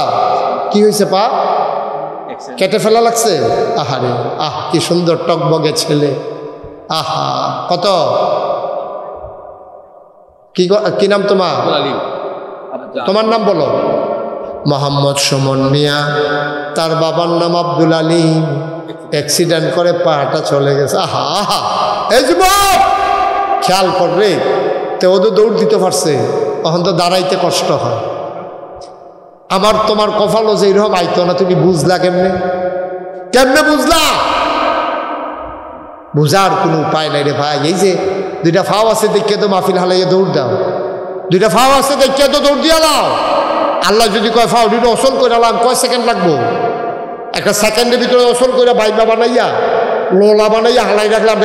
কি হয়েছে? পা কেটে ফেলা লাগছে? আহারে, আহ কি সুন্দর টকবগে ছেলে। আহা, কত? কি নাম তোমার? তোমার নাম বলো। মোহাম্মদ সুমন মিয়া, তার বাবার নাম আব্দুল আলিম। অ্যাক্সিডেন্ট করে পাটা চলে গেছে। আহা আহা, এই যুবক খেয়াল করবে তো, ও তো দৌড় দিতে পারছে, তখন তো দাঁড়াইতে কষ্ট হয়। আমার তোমার কপালও যে এরকম আইতো না, তুমি বুঝলা কেমনে? কেমনে বুঝলা? বুঝার কোনো উপায় নাই রে ভাই। এই যে 2টা ফাও আছে দেখে তো মাহফিল হালাইয়া দৌড় দাও, 2টা ফাও আছে দেখে তো দৌড় দিয়া দাও। আল্লাহ যদি কয় ফাও 2টা অসল করে আলাম, কয় সেকেন্ড লাগবো? একটা সেকেন্ডের ভিতরে অসল করে বাইবা বানাইয়া লোলা বানাইয়া হালাই রাখলাম।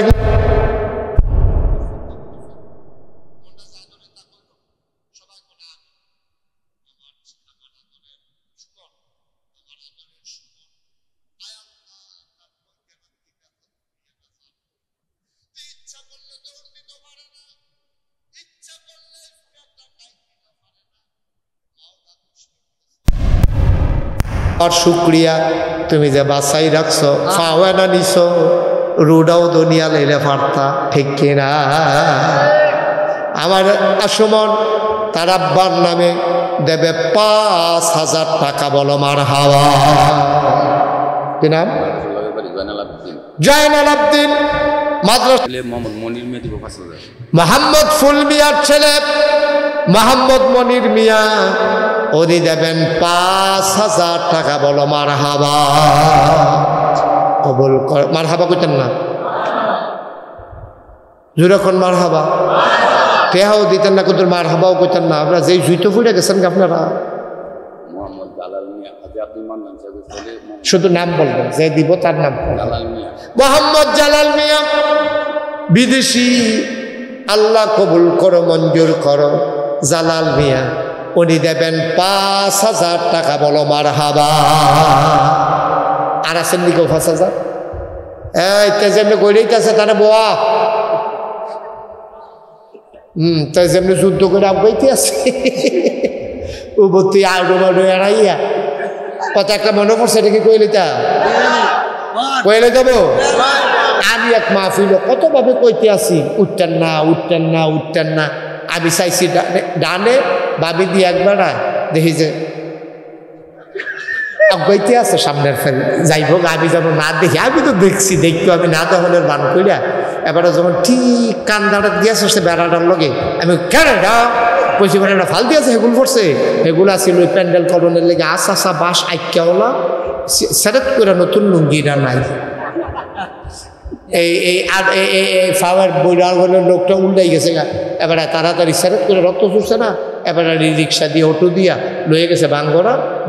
আর শুক্রিয়া তুমি যে বাসাই রাখছো, ফাওয়ানা নিছো, রুডাও দুনিয়া লাইলে পারতা, ঠিক কিনা? আমার আসমন তার আব্বার নামে দেবে 5,000 টাকা। বলো মারহাবা। কি নাম? জয়নাল আব্দিন। মাদ্রাসা মোহাম্মদ ফুল মিয়ার ছেলে মোহাম্মদ মনির মিয়া, উনি দেবেন 5,000 টাকা। বলো মারহাবা। কবুল কর। মারহাবা কইতেন না? যখন মারহাবা টেহাও দিতেন না, কিন্তু মারহাবাও কইতেন না। আপনারা যেই জুইতো ফুটে গেছেন আপনারা, শুধু নাম বলবেন, যে দিব তার নাম। মোহাম্মদ জালাল মিয়া, বিদেশি। আল্লাহ কবুল করো, মঞ্জুর করো। জালাল মিয়া, উনি দেবেন 5,000 টাকা। বলো মারহাবা। আর আছেন নিকেও 5,000? এই যেমনি গড়েইতেছে তারা বোয়া, তাই যেমনি যুদ্ধ করে আগাইতে আছে ও বত্তি আড়ো এড়াইয়া। কত একটা মনে পড়ছে, এটা কি কইলিতা? কইলে যাবো। আমি এক মাহফিল কতভাবে কইতে আসি, উঠতেন না, উঠতেন না, উঠতেন না। আমি চাইছি ডানে, ভাবি দিয়ে একবার দেখি যে অজ্ঞাইতে আছে সামনের ফেল যাইব আমি যেন না দেখি, আমি তো দেখছি দেখি আমি না দখলের বান কইরা এবারে যখন ঠিক কান দাঁড়াত দিয়েছে সে বেড়াটার লগে আমি কেন পয়সা করে একটা ফাল দিয়েছে সেগুলো পড়ছে, সেগুলো আসছিল ওই প্যান্ডেল করণের লেগে আসা বাস আইক্যাওলা সেরেট করে নতুন লুঙ্গিরা নাই। এই আর এই ফাওয়ার বইরার বলে লোকটা উল্টাই গেছে গা, এবারে তাড়াতাড়ি সেরেট করে রক্ত চুষছে না, এবারে রিক্সা দিয়ে অটো দিয়া লয়ে গেছে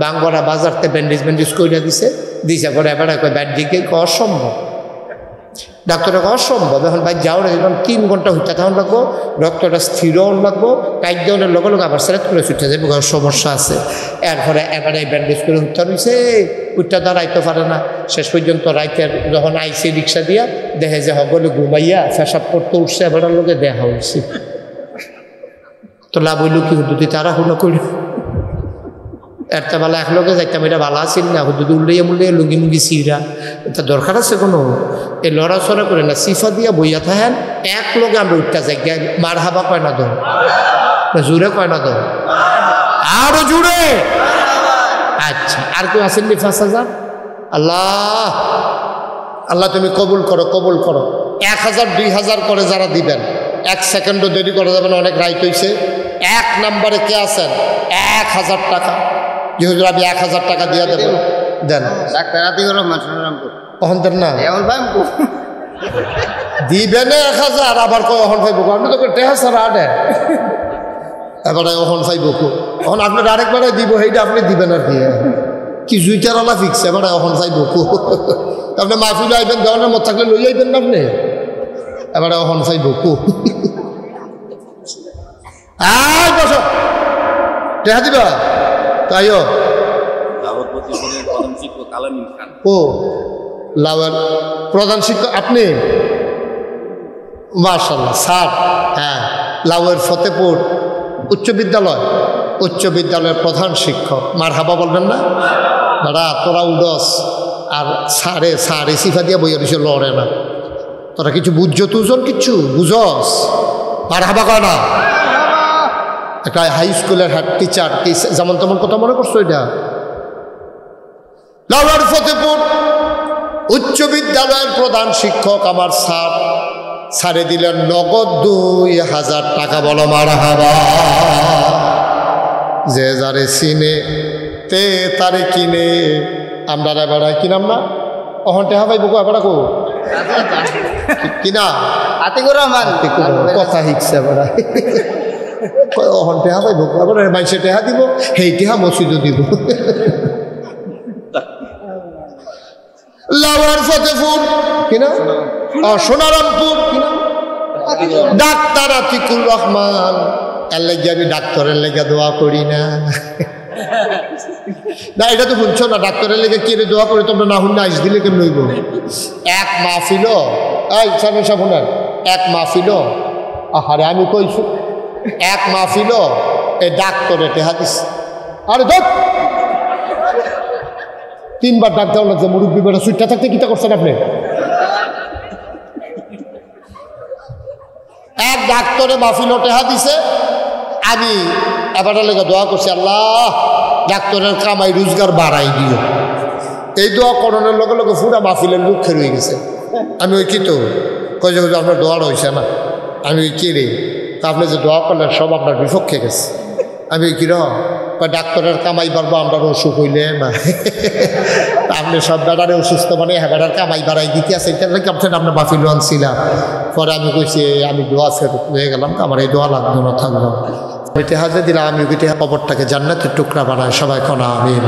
বাঙ্গরা বাজারতে ব্যান্ডেজ কইরা দিছে করে এবারে কয় ব্যাট দিকে অসম্ভব, ডাক্তারটা অসম্ভব এখন ভাই যাও না, যখন 3 ঘন্টা হইতে তখন লাগবো, রক্তটা স্থির লাগবো, কাইক দেওয়ার লগে লগে আবার সেরেট করে ছুটে যাবে, সমস্যা আছে। এরপরে এবারে ব্যান্ডেজ করে উঠতে রয়েছে, উঠতে দাঁড়াইতে পারে না। শেষ পর্যন্ত রাইতের যখন আইসি রিক্সা দিয়া দেখে যে হগলে ঘুমাইয়া ফেসাব করতে উঠছে, এবার লোকে দেখা হয়েছে। তো লাভ হইল কি হুদুদি তারা হুনো করি একটা বেলা এক লোকে যাইতাম, এটা ভালো আসিল না, হুদুদি উল্লাইয়া মুল্লাইয়া লুঙ্গি মুঙ্গি সিরা, এটা দরকার আছে কোনো? এই লড়াচড়া করে না, সিফা দিয়া বইয়া থাকেন এক লোকে আমরা উঠতে যাই, মার হাবা কয় না দো, জুড়ে কয় না দো, আরো জুড়ে। আচ্ছা আর কেউ আসেন নি 5,000? আল্লাহ আল্লাহ তুমি কবুল করো, কবুল করো। 1,000 2,000 করে যারা দিবেন, 1 সেকেন্ডও দেরি করা যাবে না, অনেক রাইট হয়েছে। 1 নম্বরে কে আছেন? 1000 টাকা। যে হুজুর আমি 1000 টাকা দিয়ে দেবো, দেন। অহন দেন না দিবেন 1000, আবার কয় অহন পাইব, আপনি তো টেহা ছাড়া আডে এবারে অহন পাইব, অহন আপনার আরেকবারে দিব, সেইটা আপনি দিবেন আর কি জুইটার আলা ফিক্স, এবারে অহন পাইব। আপনি মাহফিল আইবেন, দেওয়ানের মত থাকলে লই আইবেন না আপনি, এবারে অহন পাইব বসো টেহা দিবা তাইও। ও লাউয়ের প্রধান শিক্ষক আপনি? মাশাআল্লাহ স্যার। হ্যাঁ, লাউয়ের ফতেপুর উচ্চ বিদ্যালয়ের প্রধান শিক্ষক। মারহাবা বলবেন না? দাদা তোরা উডস আর সারে সিফা দিয়া বইয়া দিছে, লড়ে না। তোরা কিছু বুঝছো তুজন, কিচ্ছু বুঝস? মারহাবা কয় না? একটা হাই স্কুলের হেড টিচার কি যেমন তেমন কথা মনে করছো? এটা লাউয়ার ফতেপুর উচ্চ বিদ্যালয়ের প্রধান শিক্ষক আমার স্যার, সারে দিলেন নগদ 2,000 টাকা। বলো মারহাবা। যে যারে চিনে তে তারে কিনে, আমরা এবারে কিনাম না, অহন টেহা পাইব এবার কো কিনা আতিকুর রহমান কথা শিখছে এবারে, অহন টেহা পাইব এবার মাইসে টেহা দিব, সেই টেহা মসজিদও দিব। লাউয়ার ফতেপুর কিনা সোনারামপুর কিনা ডাক্তার আতিকুর রহমান। এর লেগে আমি ডাক্তারের লেগে দোয়া করি না, না এটা তো শুনছো না, ডাক্তারের লেগে কে দোয়া করি তোমরা না শুনলে আইস দিলে কেমন হইব? এক মাহফিল এই সব শুনেন, এক মাহফিল আহারে আমি কইছি, এক মাহফিল এই ডাক্তারে টেহা দিস। আরে ধর 3বার ডাক দেওয়া লাগছে, মুরব্বী বেড়া সুইটটা থাকতে কিতা করছেন আপনি? এক ডাক্তারে মাহফিল টেহা দিছে, আমি এবার লেগে দোয়া করছি, আল্লাহ ডাক্তারের কামাই রোজগার বাড়াই দিও। এই দোয়া করণের লগে লগে পুরা মাহফিলের লক্ষ্যে রয়ে গেছে। আমি ওই কি তো কই যে আপনার দোয়াটা হয়েছে না, আমি ওই কি রে তা আপনি যে দোয়া করলেন সব আপনার বিপক্ষে গেছে। আমি ওই কিরম ডাক্তারের কামাই বাড়বো, আমরা অসুখ হইলে না আপনি সব বেড়ারে অসুস্থ মানে হ্যাঁ বেড়ার কামাই বাড়াই দিতে আছে, এটা নাকি আপনার মাহফিল আনছিলাম। পরে আমি কইছি আমি দোয়া ফেরত হয়ে গেলাম, আমার এই দোয়া লাগবে না, থাকবো ইতিহাসে দিলাম। আমি ইতিহাস কবরটাকে জান্নাতের টুকরা বানায় সবাই কনা আমিন।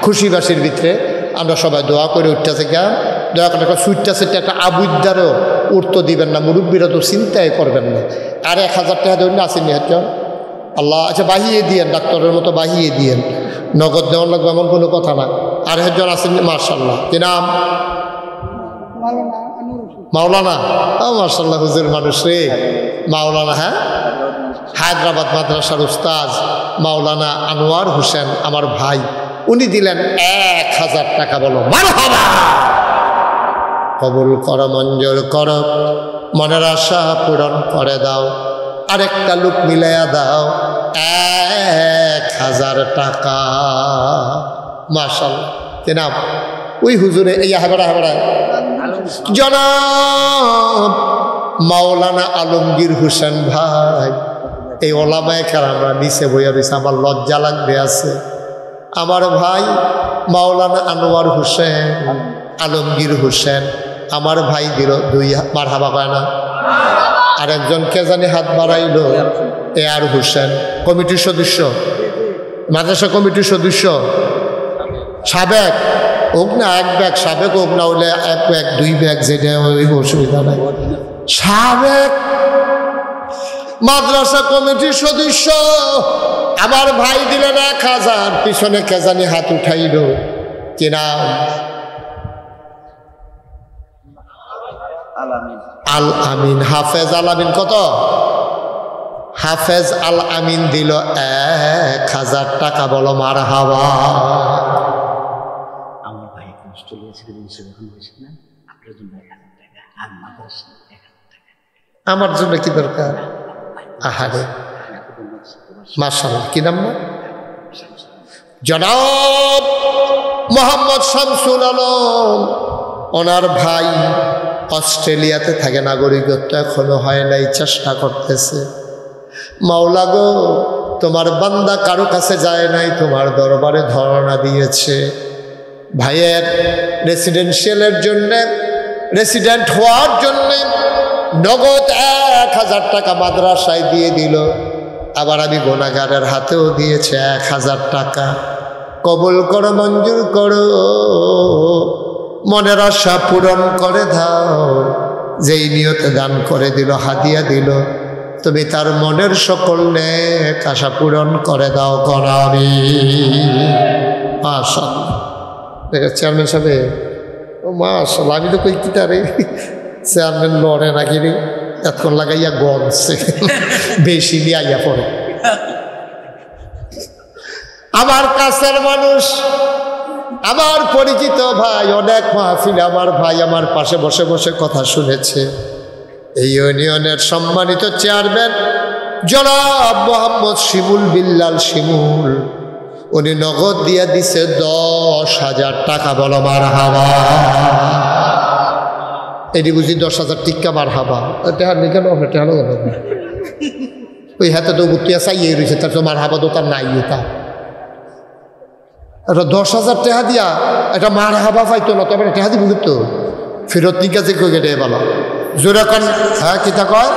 খুশি বাসির ভিতরে আমরা সবাই দোয়া করে উঠতেছে জ্ঞান, দোয়া করে একটা সুইটটা সেটা একটা আবুদ্দারও উঠতে দিবেন না, মুরব্বীরা তো চিন্তাই করবেন না। আর 1000 টাকা ধরে না আসেননি হচ্ছে আল্লাহ। আচ্ছা বাহিয়ে দিয়েন, ডাক্তারের মতো বাহিয়ে দিয়েন, নগদ দেওয়ার লাগবে এমন কোনো কথা না। আর একজন আছেন মার্শাল্লাহ, কি নাম? মাওলানা। মার্শাল্লাহ হুজুর মানুষ রে, মাওলানা। হ্যাঁ, হায়দ্রাবাদ মাদ্রাসার উস্তাজ মাওলানা আনোয়ার হোসেন আমার ভাই, উনি দিলেন 1000 টাকা। বলো মারহাবা। কবুল করো, মঞ্জুর করো, মনের আশা পূরণ করে দাও। আরেকটা লোক মিলাইয়া দাও 1000 টাকা। মাশাআল্লাহ। কে নাম ওই হুজুরে এই হাবেড়া জনাব মাওলানা আলমগীর হোসেন ভাই। এই ওলামায়ে কেরামরা নিচে বইয়া রয়েছে, আমার লজ্জা লাগবে আছে। আমার ভাই মাওলানা আনোয়ার হোসেন আলমগীর হোসেন আমার ভাই দিল 2 মারহাবা কয় না। আর একজন কে জানি হাত বাড়াইল, এ আর হোসেন, কমিটির সদস্য, মাদ্রাসা কমিটির সদস্য সাবেক হোক না, 1 ব্যাগ সাবেক হোক না হলে 1 ব্যাগ 2 ব্যাগ যেটা ওই অসুবিধা নাই। সাবেক মাদ্রাসা কমিটির সদস্য আমার ভাই দিলেন 1000, পিছনে কে জানি হাত উঠাইল, কি নাম? আল আমিন, হাফেজ আল আমিন। কত? হাফেজ আল আমিন দিল 1000 টাকা। বলো মারহাবা। আমার ভাই অস্ট্রেলিয়া ছেড়ে দিয়েছে, যখন বলছেন না আপনার জন্য 1000 টাকা আর মাদ্রাসা 1000 টাকা। আমার জন্য কি দরকার? আহারে মাশাআল্লাহ। কি নাম? জনাব মোহাম্মদ শামসুল আলম, ওনার ভাই অস্ট্রেলিয়াতে থাকে, নাগরিকত্ব এখনো হয় নাই, চেষ্টা করতেছে। মাওলা গো, তোমার বান্দা কারো কাছে যায় নাই, তোমার দরবারে ধরনা দিয়েছে। ভাইয়ের রেসিডেন্সিয়ালের জন্যে, রেসিডেন্ট হওয়ার জন্যে নগদ 1000 টাকা মাদ্রাসায় দিয়ে দিল। আবার আমি গুনাহগারের হাতেও দিয়েছে 1000 টাকা। কবুল করো, মঞ্জুর করো, মনের আশা পূরণ করে দাও। যেই নিয়তে দান করে দিল, হাদিয়া দিল, তুমি তার মনের সকল নেক আশা পূরণ করে দাও। করাবি মাশাআল্লাহ। দেখো চেয়ারম্যান সাহেব, ও মাশাআল্লাহ, আমি তো কই কিটা রে, চেয়ারম্যান লড়ে নাকি রে, এতক্ষণ লাগাইয়া গনছে, বেশি নিয়ে আইয়া পড়ে। আমার কাছের মানুষ, আমার পরিচিত ভাই, অনেক মাহফিলে আমার ভাই আমার পাশে বসে বসে কথা শুনেছে। এই ইউনিয়নের সম্মানিত চেয়ারম্যান জনাব মোহাম্মদ শিমুল বিল্লাল শিমুল, উনি নগদ দিয়ে দিছে 10,000 টাকা। বলো মারহাবা। এটি বুঝি 10,000 টিক্কা মারহাবা। টেহার নি কেন? টেহার ওই হাতে তো গুটিয়া চাইয়ে রয়েছে, তার তো মারহাবা তো তার নাই। এটা 10,000 টাকা দিয়া এটা মারহাবা পাইতো না, তবে টাকা দিব তো ফেরত নিকা যে কই গেটে বলো জোরে কন। হ্যাঁ কিতা কয়?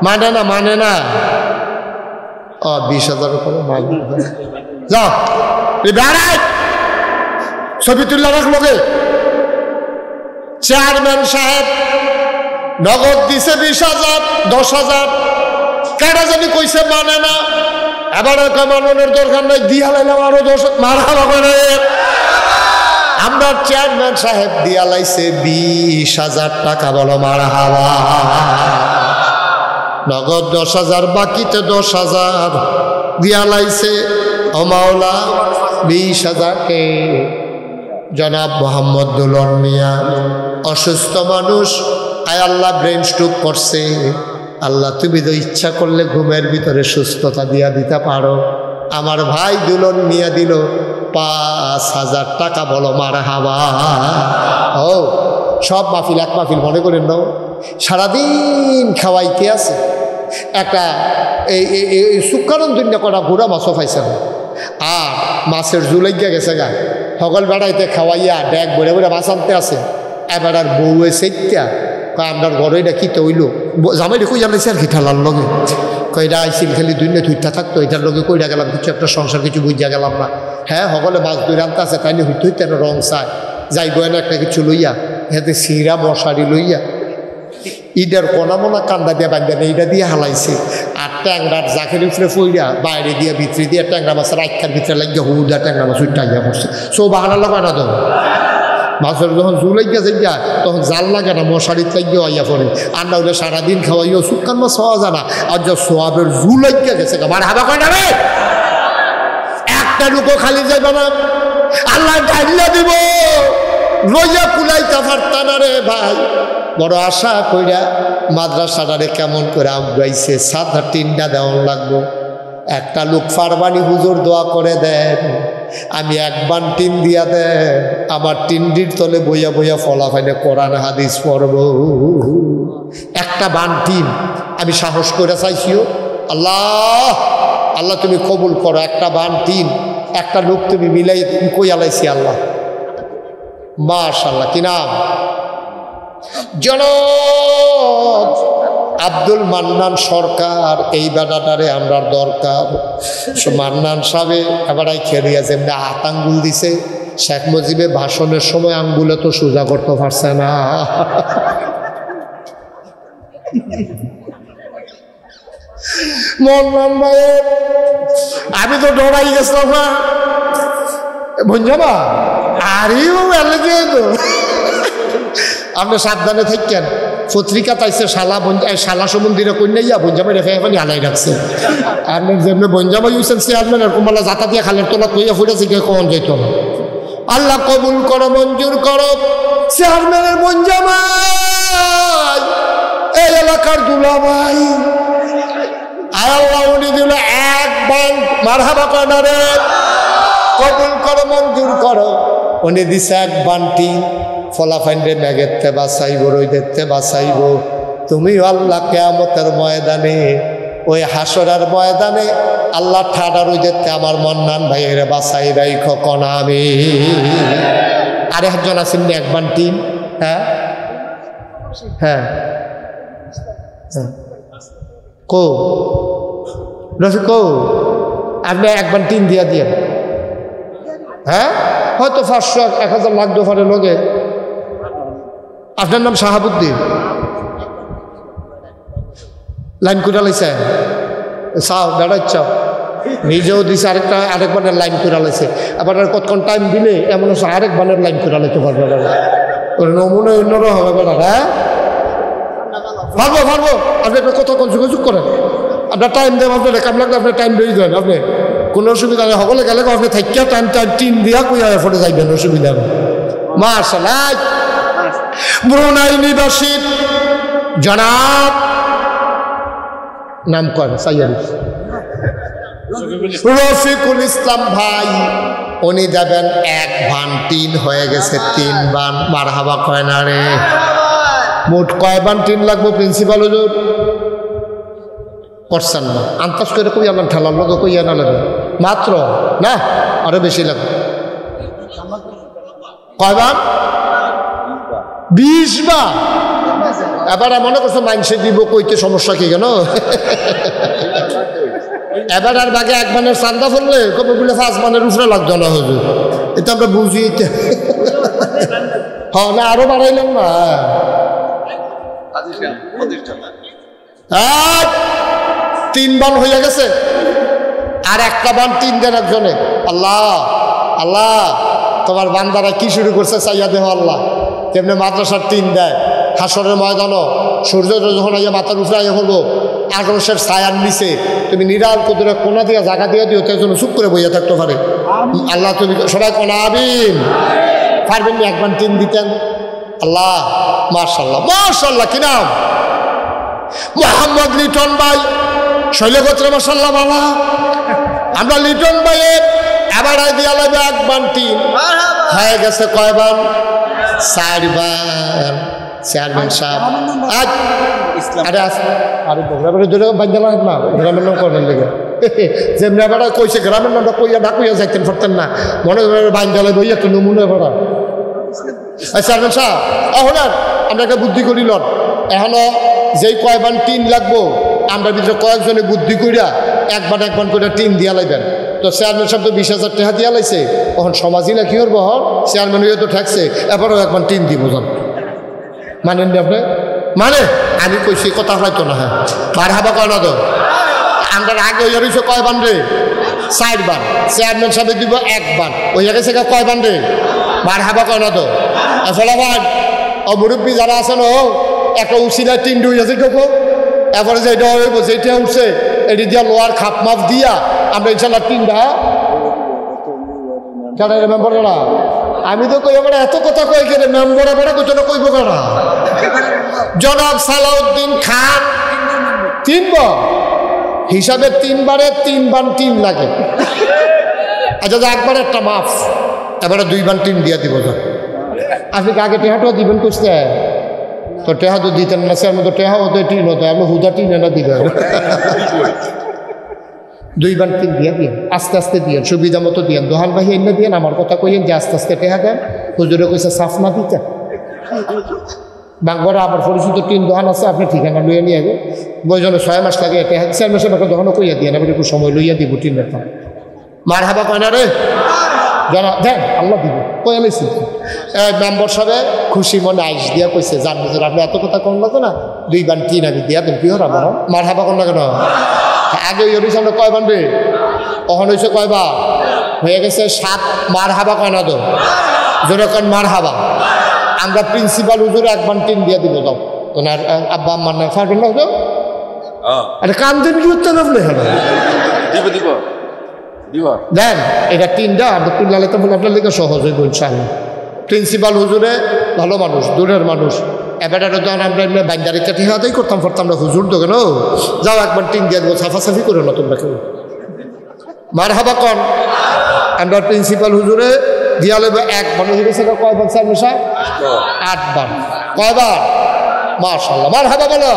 মানে না, মানে না। 20,000 করে মানে যাও বেড়াই ছবি তুললা রাখলোকে। চেয়ারম্যান সাহেব নগদ দিছে 20,000, 10,000 কেন জানি কইছে মানে না। এবার কামানোর দরকার নাই, দিয়া লাইলাম আরো 10 মারহাবা করে। আমরা চেয়ারম্যান সাহেব দিয়া লাইছে 20,000 টাকা। বলো মারহাবা। নগদ 10,000, বাকিতে 10,000 দিয়া লাইছে। ও মাওলা 20,000কে জনাব মোহাম্মদ দুলন মিয়া, অসুস্থ মানুষ, আয় আল্লাহ ব্রেন স্ট্রোক করছে। আল্লাহ তুমি তো ইচ্ছা করলে ঘুমের ভিতরে সুস্থতা দিয়া দিতে পারো। আমার ভাই দুলন মিয়া দিল 5,000 টাকা। বলো মারহাবা। ও সব মাহফিল এক মাহফিল মনে করেন নাও, সারাদিন খাওয়াইতে আছে। একটা এই সুকারণ দুনিয়া করা ঘোড়া মাছও পাইছে না, আর মাছের জুলাইয়া গেছে গা। সকল বেড়াইতে খাওয়াইয়া ড্যাগ বলে বলে মাছ আনতে আছে। এবার আর বউ সেইটা আপনার ঘরে এটা কিতে হইল, জামাই কই জানাইছে আর কি ঠালার লগে কইরা আইসিল খালি দুনিয়া থুইটা থাকতো, এটার লগে কইরা গেলাম কিছু একটা সংসার, কিছু বুঝা গেলাম না। হ্যাঁ সকলে মাছ ধরে আনতে আছে, তাইলে হইতে হইতে রং চায় যাই গয়না একটা কিছু লইয়া, হাতে সিরা মশারি লইয়া ইটার কোনা মোনা কান্দা দিয়ে বান্ধা নেই, এটা দিয়ে হালাইছে। আর ট্যাংরার জাকের উপরে ফইরা বাইরে দিয়ে ভিতরে দিয়ে ট্যাংরা মাছের আইকার ভিতরে লাগিয়া হুদা ট্যাংরা মাছ উঠটা গিয়া পড়ছে। সো বাহানা লাগা না তো মাছের যখন জু লাগিয়া যাইয়া তখন জাল লাগে না, মশারিত লাগিয়ে আইয়া পড়ে। আর না হলে সারাদিন খাওয়াইও শুকান মাছ হওয়া যায় না। আর যা সোয়াবের জু লাগিয়া গেছে আমার হাবা কয় না রে, একটা লুকো খালি যাইবে না, আল্লাহ ডাইলা দিব লইয়া কুলাইতে পারতা না রে ভাই। বড় আশা কইরা মাদ্রাসাটারে কেমন করে আমগাইছে, 7 টিনটা দেওয়ান লাগবো। একটা লোক ফারবানি হুজুর দোয়া করে দেন, আমি এক বান টিন দিয়া দেন, আমার টিন্ডির তলে বইয়া বইয়া ফলাফাইনে কোরআন হাদিস পড়ব। একটা বান টিন আমি সাহস করে চাইছিও, আল্লাহ আল্লাহ তুমি কবুল করো। একটা বান টিন একটা লোক তুমি মিলাই কই আলাইছি আল্লাহ। মাশাআল্লাহ। কি নাম? জনাব আব্দুল মান্নান সরকার। এই বেটাটারে আমরা দরকার। মান্নান সাহেবে এবার খেলিয়া যেমনি হাত আঙ্গুল দিছে, শেখ মুজিবের ভাষণের সময় আঙ্গুলে তো সোজা করতে পারছে না। মান্নান ভাইয়ের আমি তো ডরাই গেছিলাম না ভঞ্জামা, আরেও তো আপনি সাবধানে থাকেন। পত্রিকা তাইছে শালা সম্বন্ধীরা কন্যাইয়া বঞ্জামাই রেখে এখানে আলাই রাখছে। আপনি যেমনি বঞ্জামাই হয়েছেন চেয়ারম্যান, এরকম বেলা জাতা দিয়ে খালের তোলা কইয়া ফুটেছে কে কখন যাইত না। আল্লাহ কবুল করো, মঞ্জুর করো। চেয়ারম্যানের বঞ্জামাই এই এলাকার দুলাভাই, আল্লাহ উনি দিল এক ব্যাংক মারহাবা কর্নারে, কবুল করো, মঞ্জুর করো। উনি দিছে এক বান্টি ফলাফাইন্ডে ম্যাগেতে বাঁচাইব, রইদেরতে বাঁচাইব। তুমি আল্লাহ কিয়ামতের ময়দানে, ওই হাসরের ময়দানে আল্লাহ ঠাডা রইদেরতে আমার মান্নান ভাইয়ের বাঁচাই রাইখো কনা আমি। আরেকজন আছেন এক বান্টি। হ্যাঁ হ্যাঁ কো রফি কো আপনি এক বান্টি দিয়া দিয়ে। হ্যাঁ হয়তো 500 1000 লাখ দোফারের লগে। আপনার নাম শাহাবুদ্দিন, লাইন করে লাইছে চাও বেড়াচ্ছ, নিজেও দিছে আরেক বানের লাইন করে লাইছে। আবার কতক্ষণ টাইম দিলে এমন হচ্ছে আরেক বানের লাইন করে লাইতে পারবে। নমুনা অন্যরা হবে বেড়া। হ্যাঁ পারবো পারবো। আপনি একটা কতক্ষণ যোগাযোগ করেন, আপনার টাইম দেন, আপনার কাম লাগলে আপনার টাইম দিয়ে দেন। আপনি কোনো অসুবিধা নেই, সকলে গেলে আপনি থাকিয়া টাইম টিন দিয়া কুইয়া ফটে যাইবেন, অসুবিধা নেই। মাশাআল্লাহ। ব্রুনাই নিবাসী জনাব নাম কর রফিকুল ইসলাম ভাই, উনি যাবেন এক ভান টিন হয়ে গেছে 3 বান। মারহাবা কয় না রে। মোট কয় বান টিন লাগবো প্রিন্সিপাল হুজুর? করছেন না, আন্তাজ করে কই আমার ঠেলার লোক কইয়া না লাগবে মাত্র না, আরো বেশি লাগবে। কয় বান? 20 বার। এবার মনে করছো মাইনসে দিব কইতে সমস্যা কি কেন? এবার আর বাগে এক বানের চান্দা ফেললে কবে বলে 5 বানের উপরে লাগতো না হুজুর। এটা আমরা বুঝি। হ্যাঁ না আরো বাড়াইলাম না। 3 বান হইয়া গেছে, আর একটা বান 3 দেন একজনে। আল্লাহ আল্লাহ তোমার বান্দারা কি শুরু করছে চাইয়া দেহ আল্লাহ। তেমনি মাদ্রাসার 3 দেয়, হাসরের ময়দানও সূর্য যখন আইয়া মাথার উপরে আইয়া বলবো আগ্রসের ছায়ার নিচে তুমি নিরাল কুদুরে কোনা দিয়ে জায়গা দিয়ে দিও, তাই জন্য চুপ করে বইয়া থাকতে পারে। আল্লাহ তুমি সবাই কোনা আমিন। পারবেন না একবার 3 দিতেন? আল্লাহ মাশাআল্লাহ মাশাআল্লাহ। কি নাম? মোহাম্মদ লিটন ভাই, শৈলগোত্রে মাশাআল্লাহ বাবা। আমরা লিটন ভাইয়ের এবার দিয়া লাগবে এক বান টিন হয়ে গেছে। কয় বান? 4 বার। চেয়ারম্যান সাহেব আজ আরে আরে বগরাবারে ধরে বান্ধা না, গ্রামের নাম করবেন লেগে যেমনি বেড়া কইছে গ্রামের নামটা কইয়া ডাকুইয়া যাইতেন পারতেন না, মনে হয় বান্ধা লাগবে একটা নমুনা বেড়া। চেয়ারম্যান সাহেব এখন আমরা একটা বুদ্ধি করিল, এখনো যেই কয় বান টিন লাগবো আমরা ভিতরে কয়েকজনে বুদ্ধি করিয়া এক বান করে টিন দিয়া লাইবেন। তো চেয়ারম্যান সাহেব তো 20,000 টাকা দিয়া লাইছে, এখন সমাজই না কি করবো, হন চেয়ারম্যান হয়ে তো ঠেকছে, এবারও একবার টিন দিব যান। মানেন নি আপনি? মানে আমি কইছি কথা হয়তো না। হ্যাঁ মারহাবা কয় না তো? আমরা আগে হইয়া রয়েছে কয় বান রে? 4 বান। চেয়ারম্যান সাহেব দিব 1 বান, হইয়া গেছে কয় বান রে? মারহাবা কয় না তো? আসলে ভাই ও মুরব্বী যারা আছেন ও একটা উচিলা টিন হইয়াছে ঢোকো, এরপরে যেটা হইব যেটা উঠছে এটি দিয়া লোয়ার খাপ মাপ দিয়া আমরা ইনশাল্লাহ টিনটা কেন মেম্বার না। আমি তো কই আমরা এত কথা কই কেন মেম্বার বেড়া কই না কইব কেন? জনাব সালাউদ্দিন খান 3 বার হিসাবে 3 বারে 3 বান 3 লাগে। আচ্ছা একবার একটা মাফ, এবারে 2 বান 3 দিয়া দিব। আপনি আগে টেহাটাও দিবেন কুছতে, তো টেহা তো দিতেন না, সে তো টেহা হতো টিন হতো, আপনি হুদা টিন না দিবেন। 2 বান 3 দিয়া দিন, আস্তে আস্তে দিয়েন, সুবিধা মতো দিয়েন। দোহান ভাই এনে দিয়েন, আমার কথা কইেন যে আস্তে আস্তে টেহা দেন। হুজুরে কইছে সাফ না দিতে। বাঙ্গরা আমার পরিচিত 3 দোকান আছে, আপনি ঠিকানা লইয়া নিয়ে আগে বইজনে 6 মাস লাগে, 4 মাসের একটা দোকানও কইয়া দিয়ে আমি একটু সময় লইয়া দিব 3 বেতন। মার হাবা কয় না রে জানা দেন, আল্লাহ দিব কয়ে লাইছি। মেম্বার সাহেব খুশি মনে আইস দিয়া কইছে, জান হুজুর আপনি এত কথা কম লাগতো না, 2 বান 3 আমি দিয়া দেন কি হরা আমার মার হাবা কন না কেন? আগে ওই সামনে কয় বানবে, কখন হয়েছে কয় বা হয়ে গেছে 7। মার হাবা কয় না তো জোরে কন মার হাবা। আমরা প্রিন্সিপাল হুজুর 1 বান 3 দিয়ে দিব। যাও ওনার আব্বা আম্মার না পারবেন না হুজুর? আরে কান দিন কি উত্তর আপনি হলো দিব দিব দিব দেন। এটা 3টা আমরা তুললে তো আপনার লিখে সহজ হইব ইনশাআল্লাহ। প্রিন্সিপাল হুজুরে ভালো মানুষ, দূরের মানুষ। এবারে তো আমরা এমনি বান্দারিতে ঠিকাতেই করতাম পড়তাম না, হুজুর তো কেন যাও 1 বান 3 দিয়ে দেবো, সাফাসাফি করো না তোমরা কেউ। মার হাবা কন। আমরা প্রিন্সিপাল হুজুরে দিয়া লইব 1 বান। হয়ে গেছে কয় বান স্যার মশাই? 8 বান। কয়বার? মাশাআল্লাহ মার হাবা বলো।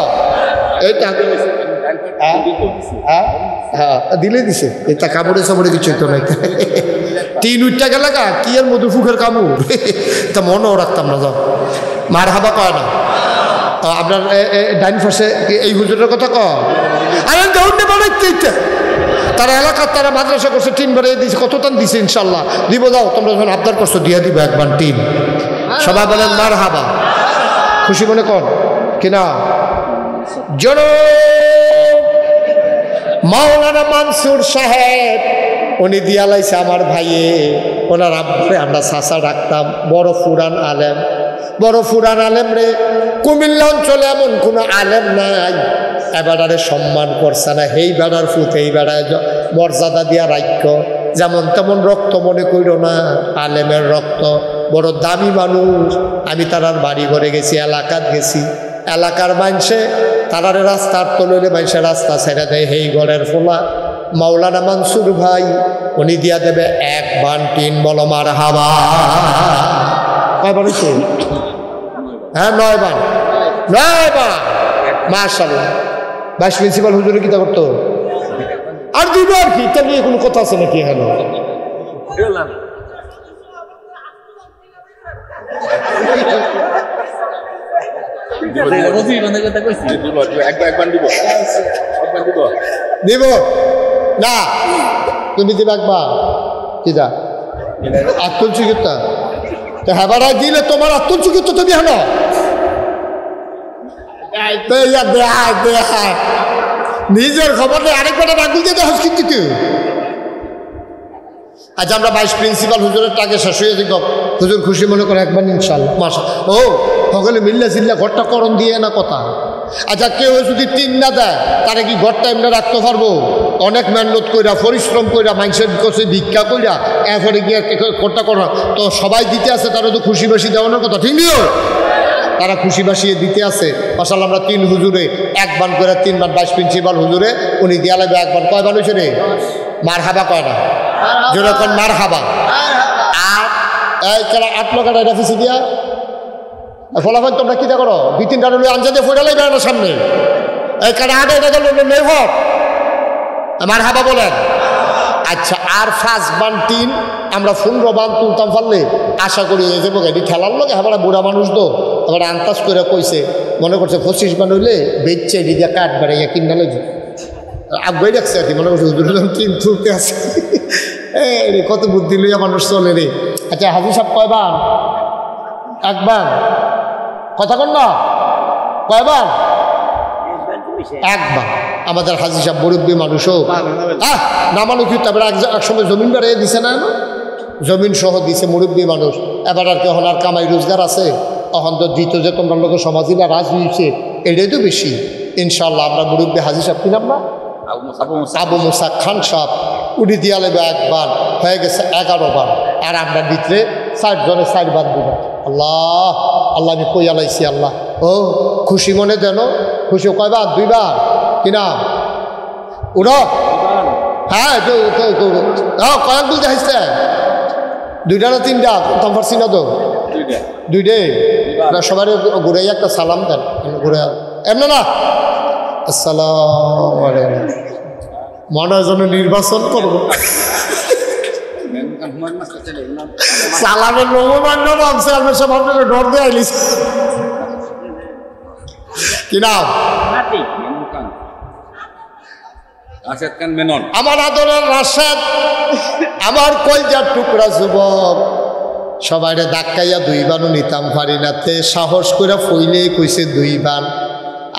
এইটা হ্যাঁ দিলে দিছে, এটা কামড়ে সামড়ে কিছু তো নাই। 3 উঠটা গেল গা কি আর মধু ফুকের কামড়, তা মনেও রাখতাম না। যাও মার হাবা কয় না। আপনার ডাইন পাশে এই হুজুরের কথা কয়, আরে দৌড়ে বানাইতে তারা এলাকার তারা মাদ্রাসা করছে 3 বারে দিছে, কত টান দিছে ইনশাল্লাহ দিব। যাও তোমরা যখন আবদার করছো দিয়া দিব 1 বান 3। সবাই বলেন মার হাবা, খুশি মনে কর কিনা। জন মাওলানা মানসুর সাহেব উনি দিয়া লাইছে আমার ভাইয়ে, ওনার আব্বারে আমরা চাচা ডাকতাম। বড় ফুরান আলেম, বড় ফুরান আলেম রে। কুমিল্লা অঞ্চলে এমন কোনো আলেম নাই এবারে সম্মান করছে না। হেই বেড়ার ফুট এই বেড়ায় মর্যাদা দিয়া রাখ্য, যেমন তেমন রক্ত মনে কইর না, আলেমের রক্ত। বড় দামি মানুষ। আমি তারার বাড়ি ঘরে গেছি, এলাকাত গেছি, এলাকার মানুষে তারারে রাস্তার তলে মানুষের রাস্তা ছেড়ে দেয়। হেই ঘরের ফোলা মাওলানা মানসুর ভাই উনি দিয়া দেবে 1 বান 3। বলো মার হাবা। কয়বার হয়েছে? হ্যাঁ 9 বান। 9 বান মাশাআল্লাহ। ভাইস প্রিন্সিপাল হুজুরে কিতা করতো? আর দিব আর কি, তা নিয়ে কোনো কথা আছে নাকি? হ্যালো দিব না তুমি দিবা একবার কিটা আত্মচিকিৎসা তো হেবারা দিলে তোমার আত্মচিকিৎসা তুমি হলো নিজের খবর নেই, আরেকবার রাগুল দিয়ে দেখ কিন্তু। আচ্ছা আমরা ভাইস প্রিন্সিপাল হুজুরের টাকে শেষ হয়ে দেখব, হুজুর খুশি মনে করে 1 বান ইনশাল্লাহ মাসা। ও সকলে মিল্লা চিল্লা ঘরটা করণ দিয়ে না কথা। আচ্ছা কেউ যদি 3 না দেয় তারা কি ঘরটা এমনি রাখতে পারবো? অনেক মেহনত কইরা পরিশ্রম কইরা মানুষের কাছে ভিক্ষা কইরা এরপরে গিয়ে ঘরটা করা তো সবাই দিতে আছে, তারা তো খুশি বাসি দেওয়ানোর কথা ঠিক নিও। তারা খুশি বাসিয়ে দিতে আছে। মাশাআল্লাহ আমরা 3 হুজুরে 1 বান করে 3 বান ভাইস প্রিন্সিপাল হুজুরে উনি দিয়া লাগবে 1 বান। কয় বান হয়েছে রে? মার হাবা কয় না যেরকম মার হাবা। আর এই কেনা 8 লকাটা এটা ফিসি দিয়া ফলাফল তোমরা কিটা করো? 2-3টা রুলে আনজাদে ফোটালাই বেড়ানোর সামনে এই কারণে আগে এটা গেল নেই হোক মার হাবা বলেন। আচ্ছা আর 5 বান 3 আমরা 15 বান তুলতাম পারলে আশা করি হয়ে যাবো। গাড়ি ঠেলার লোক আমরা বুড়া মানুষ তো আবার আন্তাজ করে কইছে, মনে করছে 25 বান হইলে বেচছে দিদিয়া কাঠ বেড়াইয়া কিনা লেগে আগ্রহী রাখছে আর কি। মনে করছে হুজুর 3 তুলতে আছে রে, কত বুদ্ধি লইয়া মানুষ চলে রে। আচ্ছা হাজি সাহেব কয় বান? 1 বান। কথা কন না কয়বার? 1 বান। আমাদের হাজি সাহেব মুরব্বী মানুষও না মানুষ তারপরে এক সময় জমিন বেড়ে দিছে না, জমিন সহ দিছে মুরব্বী মানুষ। এবার আর কি আর কামাই রোজগার আছে, তখন তো দিত যে তোমরা লোকের সমাজিরা রাজ হয়েছে এটাই তো বেশি। ইনশাল্লাহ আমরা মুরব্বী হাজি সাহেব কি নাম না আবু মুসা খান সাহেব উনি দিয়া লেবে 1 বান হয়ে গেছে 11 বান। আর আমরা দিতে 4 জনে 4 বান দিব। আল্লাহ আল্লাহ আমি কই আলাইছি আল্লাহ। ও খুশি মনে দেন, খুশি কয়বার? 2 বার কিনা উড়ো হ্যাঁ কয়েক গুল দেখাইছে দুইটা না তিনটা কম পারছি না তো দুইটাই সবাই ঘুরে একটা সালাম দেন ঘুরে এমন না আসসালাম আলাইকুম মনে হয় যেন নির্বাচন করবো সালামের নমুমান্য নামছে আমি সব আপনাকে ডর দিয়ে আইলিস কি নাম আমার আদরের রাশেদ আমার কলজার টুকরা যুবক সবাইরে ধাক্কাইয়া দুই বানও নিতাম পারি নাতে সাহস করে ফইলে কইছে দুই বান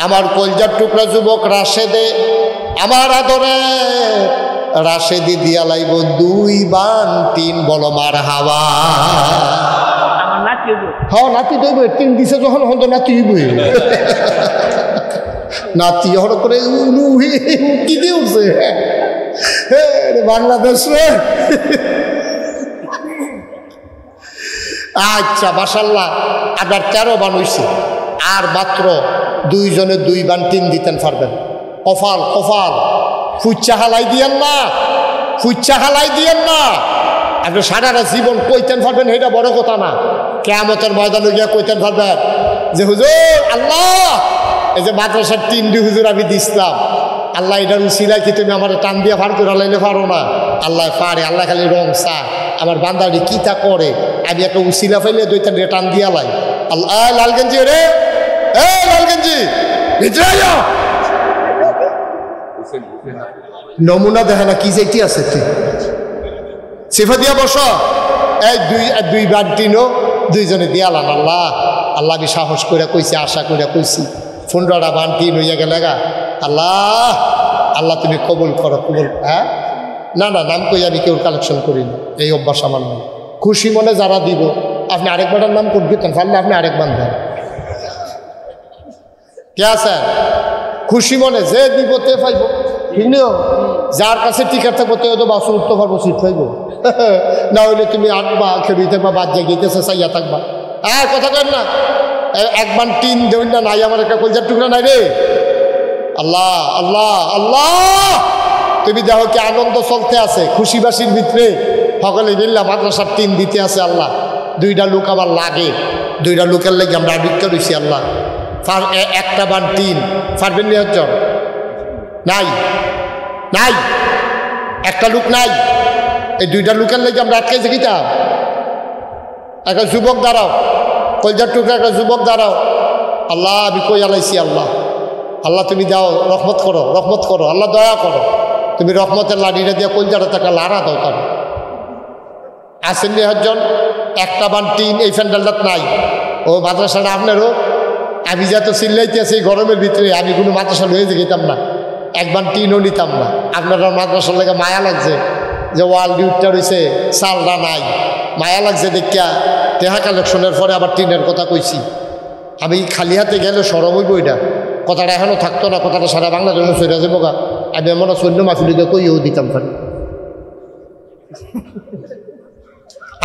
আমার কলজার টুকরা যুবক রাশেদে আমার আদরে রাশেদি দিয়া লাইব দুই বান তিন বলো মার হাওয়া হ্যাঁ নাতি দইব তিন দিছে যখন হতো নাতি হইবই নাতি হর করে কি দিয়ে উঠছে বাংলাদেশ রে আচ্ছা মাশাল্লাহ আপনার 13 বান হইছে আর মাত্র দুইজনে দুই বান তিন দিতেন পারবেন কফাল কফাল ফুচ্চা হালাই দিয়েন না ফুচ্চা হালাই দিয়েন না আপনি সারাটা জীবন কইতেন পারবেন এটা বড় কথা না কিয়ামতের ময়দানে গিয়া কইতেন পারবেন যে হুজুর আল্লাহ এই যে মাদ্রাসার 3টি হুজুর আমি দিছিলাম আল্লাহ এটার উসিলায় কি তুমি আমার টান দিয়ে ভার করে লাইলে পারো না আল্লাহ পারে আল্লাহ খালি রং চা আমার বান্দারি কি তা করে আমি একটা উসিলা ফেলে দুইটা টান দিয়া লাই আল্লাহ লালগঞ্জি রে লালগঞ্জি ভিতরে যাও নমুনা দেখে না কি যেটি আছে তুই সিফা দিয়া বস এই দুই বার তিনও দুইজনে দিয়ালাম আল্লাহ আল্লাহ আমি সাহস করে কইছি আশা করে কইছি 15টা বান তিন হইয়া গেলে গা আল্লাহ আল্লাহ তুমি কবুল করো কবুল হ্যাঁ না না নাম কই আমি কেউ কালেকশন করি না এই অভ্যাস আমার নেই খুশি মনে যারা দিব আপনি আরেকবারের নাম কোন দিতেন পারলে আপনি আরেকবার দেন কে আছে খুশি মনে যে দিব তে পাইব ঠিক নিও যার কাছে টিকার থাকবো তেও তো বাসন উঠতে পারবো সিট পাইব না হইলে তুমি আঁকবা খেলিতে বা বাদ জাগিয়েছে চাইয়া থাকবা হ্যাঁ কথা কেন না একবার তিন দেন না নাই আমার একটা কলজার টুকরা নাই রে আল্লাহ আল্লাহ আল্লাহ তুমি দেখো কি আনন্দ চলতে আছে খুশি বাসির ভিতরে সকলে মিল্লা মাদ্রাসার 3 দিতে আছে আল্লাহ 2টা লোক আমার লাগে 2টা লোকের লাগে আমরা আবিক্কা রয়েছি আল্লাহ একটা বান 3 পারবেন নি একজন নাই নাই একটা লোক নাই এই 2টা লোকের লাগে আমরা আটকাইছে কিতাম একটা যুবক দাঁড়াও কলজার টুকরা একটা যুবক দাঁড়াও আল্লাহ আমি কই আলাইছি আল্লাহ আল্লাহ তুমি দাও রহমত করো আল্লাহ দয়া করো তুমি রহমতের লাঠিটা দিয়ে কলজাটা একটা লাড়া দাও তার আসেননি একজন একটা বান 3 এই ফ্যান্ডালটাত নাই ও মাদ্রাসাটা আপনারও আমি যা তো চিল্লাইতে আছি গরমের ভিতরে আমি কোনো মাদ্রাসা লয়ে যেতাম না একবার 3ও নিতাম না আপনারা মাদ্রাসার লাগে মায়া লাগছে যে ওয়াল ডিউটটা রয়েছে চালটা নাই মায়া লাগছে দেখিয়া টেহা কালেকশনের পরে আবার 3-এর কথা কইছি আমি খালি হাতে গেলে সরম হইব এটা কথাটা এখনও থাকতো না কথাটা সারা বাংলা জন্য সইরা যাবো গা আমি এমন সৈন্য মাফিলিকে কইও দিতাম পারি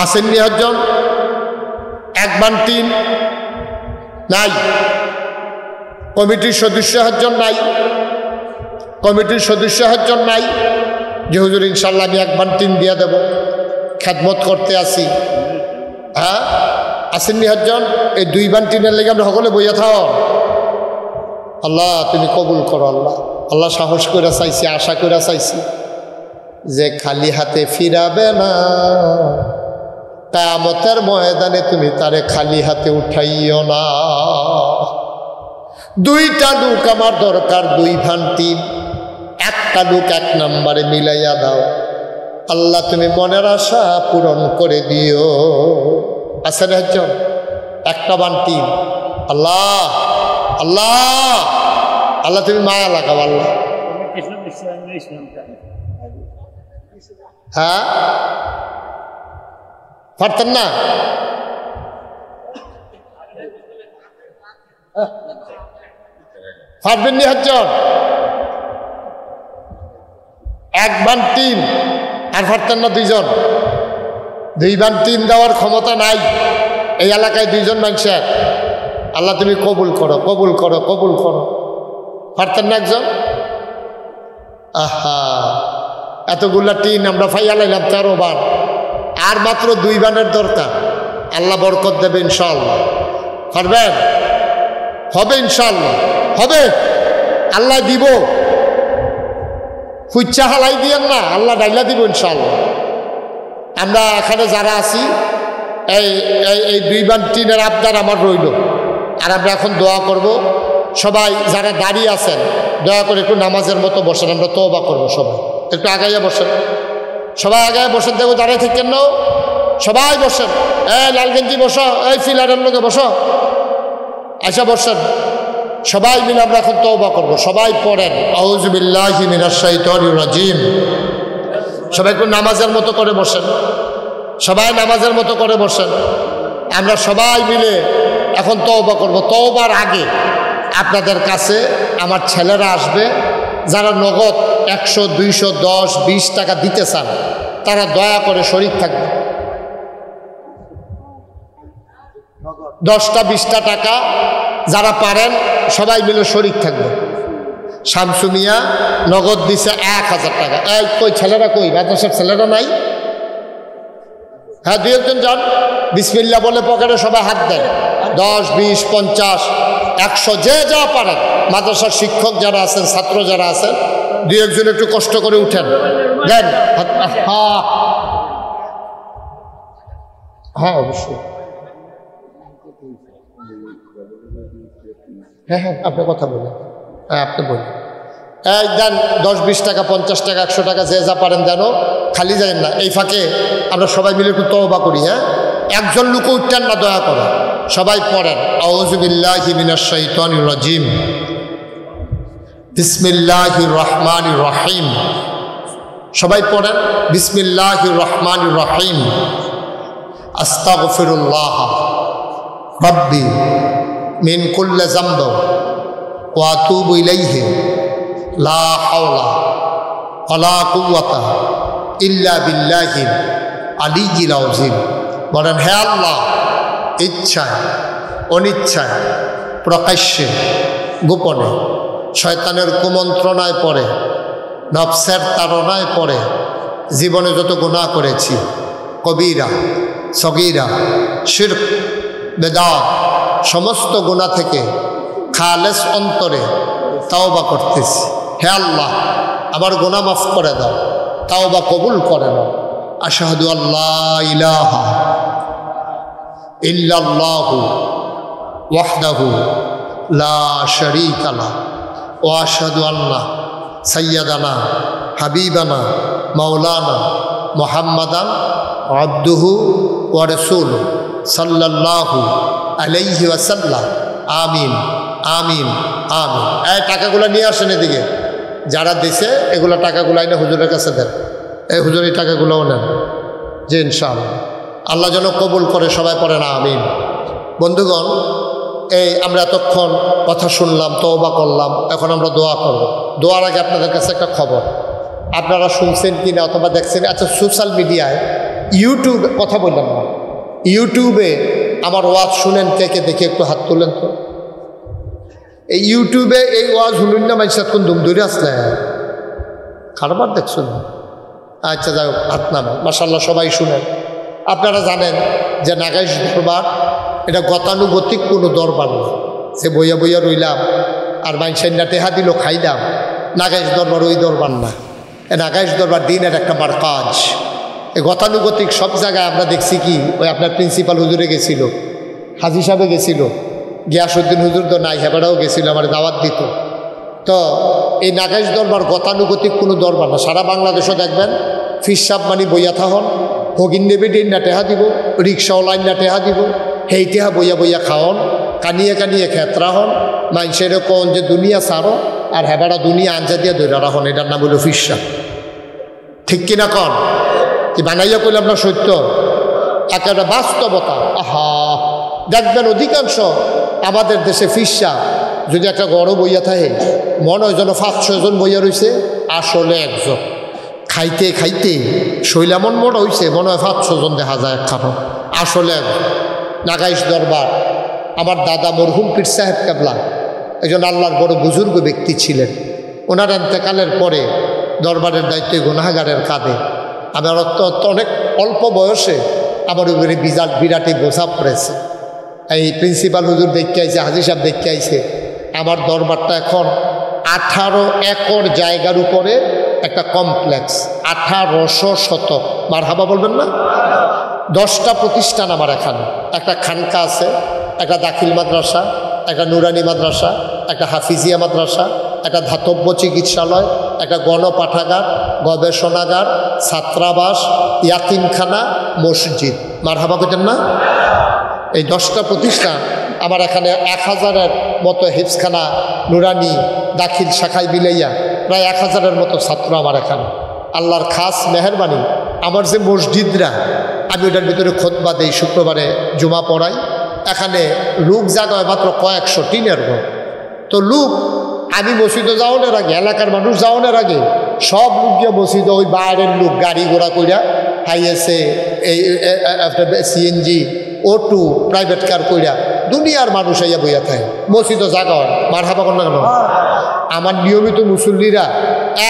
আসেননি একজন একবার 3 নাই কমিটির সদস্য একজন নাই কমিটির সদস্য একজন নাই যে হুজুর ইনশাল্লাহ আমি একবার 3 দিয়ে দেব খেদমত করতে আসি হ্যাঁ আসেননি একজন এই 2 বান 3-এর লেগে আমরা সকলে বইয়া থাও আল্লাহ তুমি কবুল করো আল্লাহ আল্লাহ সাহস করে চাইছি আশা করে চাইছি যে খালি হাতে ফিরাবে না কিয়ামতের ময়দানে তুমি তারে খালি হাতে উঠাইও না 2টা লোক আমার দরকার 2 ভান 3 একটা লোক 1 নম্বরে মিলাইয়া দাও আল্লাহ তুমি মনের আশা পূরণ করে দিও আসেন একজন একটা বান 3 আল্লাহ আল্লাহ আল্লাহ তুমি মায়া লাগাও আল্লাহ হ্যাঁ পারতেন না পারবেন নি একজন 1 বান 3 আর পারতেন না 2 জন 2 বান 3 দেওয়ার ক্ষমতা নাই এই এলাকায় 2 জন মানুষের আল্লাহ তুমি কবুল করো পারতেন না একজন আহা, এতগুলা টিন আমরা ফাইয়া লাইলাম 13 বার, আর মাত্র 2 বানের দরকার। আল্লাহ বরকত দেবে ইনশাআল্লাহ। পারবেন? হবে ইনশাআল্লাহ, হবে। আল্লাহ দিব, ফুচ্চা হালাই দিয়েন না, আল্লাহ ডাইলা দিব ইনশাআল্লাহ। আমরা এখানে যারা আছি এই 2 বান টিনের আবদার আমার রইল। আর আমরা এখন দোয়া করব। সবাই যারা দাঁড়িয়ে আছেন দয়া করে একটু নামাজের মতো বসেন, আমরা তওবা করবো। সবাই একটু আগাইয়া বসেন, সবাই আগায় বসেন। দেখো দাঁড়িয়ে থাকেন না, সবাই বসেন। লালগঞ্জি বসো, এই ফিলারের লোকে বসো, আচ্ছা বসেন। সবাই মিলে আমরা এখন তওবা করবো। সবাই পড়েন আউযু বিল্লাহি মিনাশ শাইতানির রাজিম। সবাই একটু নামাজের মতো করে বসেন, সবাই নামাজের মতো করে বসেন। আমরা সবাই মিলে এখন তওবা করব। তওবার আগে আপনাদের কাছে আমার ছেলেরা আসবে, যারা নগদ 100, 200, 10, 20 টাকা দিতে চান তারা দয়া করে শরীক থাকবে। 10টা 20টা টাকা যারা পারেন সবাই মিলে শরীক থাকবে। শামসু মিয়া নগদ দিছে 1000 টাকা। এই কই ছেলেরা, কই মাদ্রাসার ছেলেরা নাই? হ্যাঁ, 2-1 জন যান, বিসমিল্লাহ বলে পকেটে সবাই হাত দেন। 10, 20, 50, 100 যে যা পারেন। মাদ্রাসার শিক্ষক যারা আছেন, ছাত্র যারা আছেন, 2-1 জন একটু কষ্ট করে উঠেন, দেন। হ্যাঁ অবশ্যই, হ্যাঁ হ্যাঁ আপনি কথা বলেন, হ্যাঁ আপনি বলুন। এই দেন 10, 20 টাকা, 50 টাকা, 100 টাকা যে যা পারেন দেন, খালি যাবেন না। এই ফাঁকে আমরা সবাই মিলে একটু তওবা করি। হ্যাঁ, একজন লোক উঠতেন না, দয়া করে সবাই পড়েন আউযু বিল্লাহি মিনাশ শাইতানির রাজিম, বিসমিল্লাহির রহমানির রহিম। সবাই পড়েন বিসমিল্লাহির রহমানির রহিম। আস্তাগফিরুল্লাহ রাব্বি মিন কুল্লি যামব ওয়া আতুবু ইলাইহি লা হাওলা ওয়ালা কুওয়াতা ইল্লা বিল্লাহিল আলিয়্যিল আযীম। বলেন হে আল্লাহ, ইচ্ছায় অনিচ্ছায়, প্রকাশ্যে গোপনে, শয়তানের কুমন্ত্রণায় পড়ে, নফসের তাড়নায় পড়ে জীবনে যত গুনাহ করেছি, কবিরা সগীরা, শিরক, বেদাত, সমস্ত গুনাহ থেকে খালেস অন্তরে তাওবা করতেছি। হে আল্লাহ, আমার গুনাহ মাফ করে দাও, তাওবা কবুল করে নাও। আশহাদু আল্লা ইলাহা ইল্লাল্লাহু ওয়াহদাহু লা শারীকা লাহু ওয়া আশহাদু আন্না সাইয়্যিদানা হাবিবানা মাওলানা মুহাম্মাদান আবদুহু ওয়া রাসূলুহু সাল্লাল্লাহু আলাইহি ওয়াসাল্লাম। আমিন আমিন আমিন। এই টাকাগুলো নিয়ে আসেন এদিকে, যারা দিছে এগুলো টাকাগুলো এনে হুজুরের কাছে দেন। এই হুজুর এই টাকাগুলোও নেন, যে ইনশাআল্লাহ আল্লাহ যেন কবুল করে। সবাই পড়ে না আমিন। বন্ধুগণ, এই আমরা এতক্ষণ কথা শুনলাম, তওবা করলাম, এখন আমরা দোয়া করব। দোয়ার আগে আপনাদের কাছে একটা খবর, আপনারা শুনছেন কি না অথবা দেখছেন, আচ্ছা সোশ্যাল মিডিয়ায়, ইউটিউবে, কথা বললাম না, ইউটিউবে আমার ওয়াজ শুনেন কে কে, দেখে একটু হাত তুলেন তো। এই ইউটিউবে এই ওয়াজ শুনুন না, মানুষ এখন দুম ধরে আসলে কারবার দেখছেন। আচ্ছা যাই হোক, হাত নামে, মাশাআল্লাহ সবাই শুনেন। আপনারা জানেন যে নাগাইশ দরবার এটা গতানুগতিক কোনো দরবার না, সে বইয়া বইয়া রইলাম আর মানুষের না টেহা দিল খাইলাম। নাগাইশ দরবার ওই দরবার না, এ নাগাইশ দরবার দিনের একটা মারকাজ। এই গতানুগতিক সব জায়গায় আমরা দেখছি কি, ওই আপনার প্রিন্সিপাল হুজুরে গেছিল, হাজি সাহেবে গেছিল, গিয়াসউদ্দিন হুজুর তো নাই, হেবারাও গেছিল, আমার দাওয়াত দিত। তো এই নাগাইশ দরবার গতানুগতিক কোনো দরবার না। সারা বাংলাদেশও দেখবেন ফিরসাব মানি বইয়া থাহন, ভগিন নেবে দিন না টেহা দিব, রিক্সাওয়ালাইন না টেহা দিব, হেই টেহা বইয়া বইয়া খাওয়ন, কানিয়ে কানিয়ে খেতরা হন, মানুষের কোন যে দুনিয়া সারো আর হেবারা দুনিয়া আঞ্জা দিয়ে ধরে রাখুন। এটার নাম হইল ফিরসাব। ঠিক কিনা কন? কি বানাইয়া কইলাম না সত্য? একেবারে বাস্তবতা। আহা, দেখবেন অধিকাংশ আমাদের দেশে ফিরসাব যদি একটা গড় বইয়া থাকে, মনে হয় যেন 5-6 জন বইয়া রয়েছে, আসলে একজন। খাইতে খাইতে শৈলামন মোড় হয়েছে, মনে হয় 5-6 জন দেখা যায় একখানো, আসলে একজন। নাগাইশ দরবার আমার দাদা মরহুম পীর সাহেব কেবলা একজন আল্লাহর বড় বুজুর্গ ব্যক্তি ছিলেন। ওনার ইন্তেকালের পরে দরবারের দায়িত্ব গুনাহগারের কাঁধে। আমার অনেক অল্প বয়সে আমার উপরে বিরাটই বোঝা পড়েছে। এই প্রিন্সিপাল হুজুর দেখতে আইছে, হাজি সাহেব দেখতে আইছে। আমার দরবারটা এখন 18 একর জায়গার উপরে একটা কমপ্লেক্স, 1800 শতক। মারহাবা বলবেন না? 10টা প্রতিষ্ঠান আমার এখানে। একটা খানকা আছে, একটা দাখিল মাদ্রাসা, একটা নুরানি মাদ্রাসা, একটা হাফিজিয়া মাদ্রাসা, একটা ধাতব্য চিকিৎসালয়, একটা গণপাঠাগার, গবেষণাগার, ছাত্রাবাস, ইয়াতিমখানা, মসজিদ। মারহাবা কইতেন না? এই 10টা প্রতিষ্ঠান আমার এখানে 1000-এর মতো হিফজখানা, নুরানি, দাখিল শাখায় মিলাইয়া প্রায় 1000-এর মতো ছাত্র আমার এখানে। আল্লাহর খাস মেহরবানি, আমার যে মসজিদরা, আমি ওটার ভিতরে খুতবা দেই, শুক্রবারে জুমা পড়াই। এখানে লোক জায়গা হয় মাত্র কয়েকশো, টিনের ঘর। তো লোক, আমি মসজিদে যাওয়ানোর আগে, এলাকার মানুষ যাওয়ানোর আগে সব লোক গিয়ে মসজিদে, ওই বাইরের লোক গাড়ি ঘোড়া কইরা, হাইয়েছে এই সিএনজি, O2 প্রাইভেট কার কইরা দুনিয়ার মানুষ আইয়া বইয়া থাকে। মসজিদে জায়গা হয়, মারহাবা কর না কেন? আমার নিয়মিত মুসল্লিরা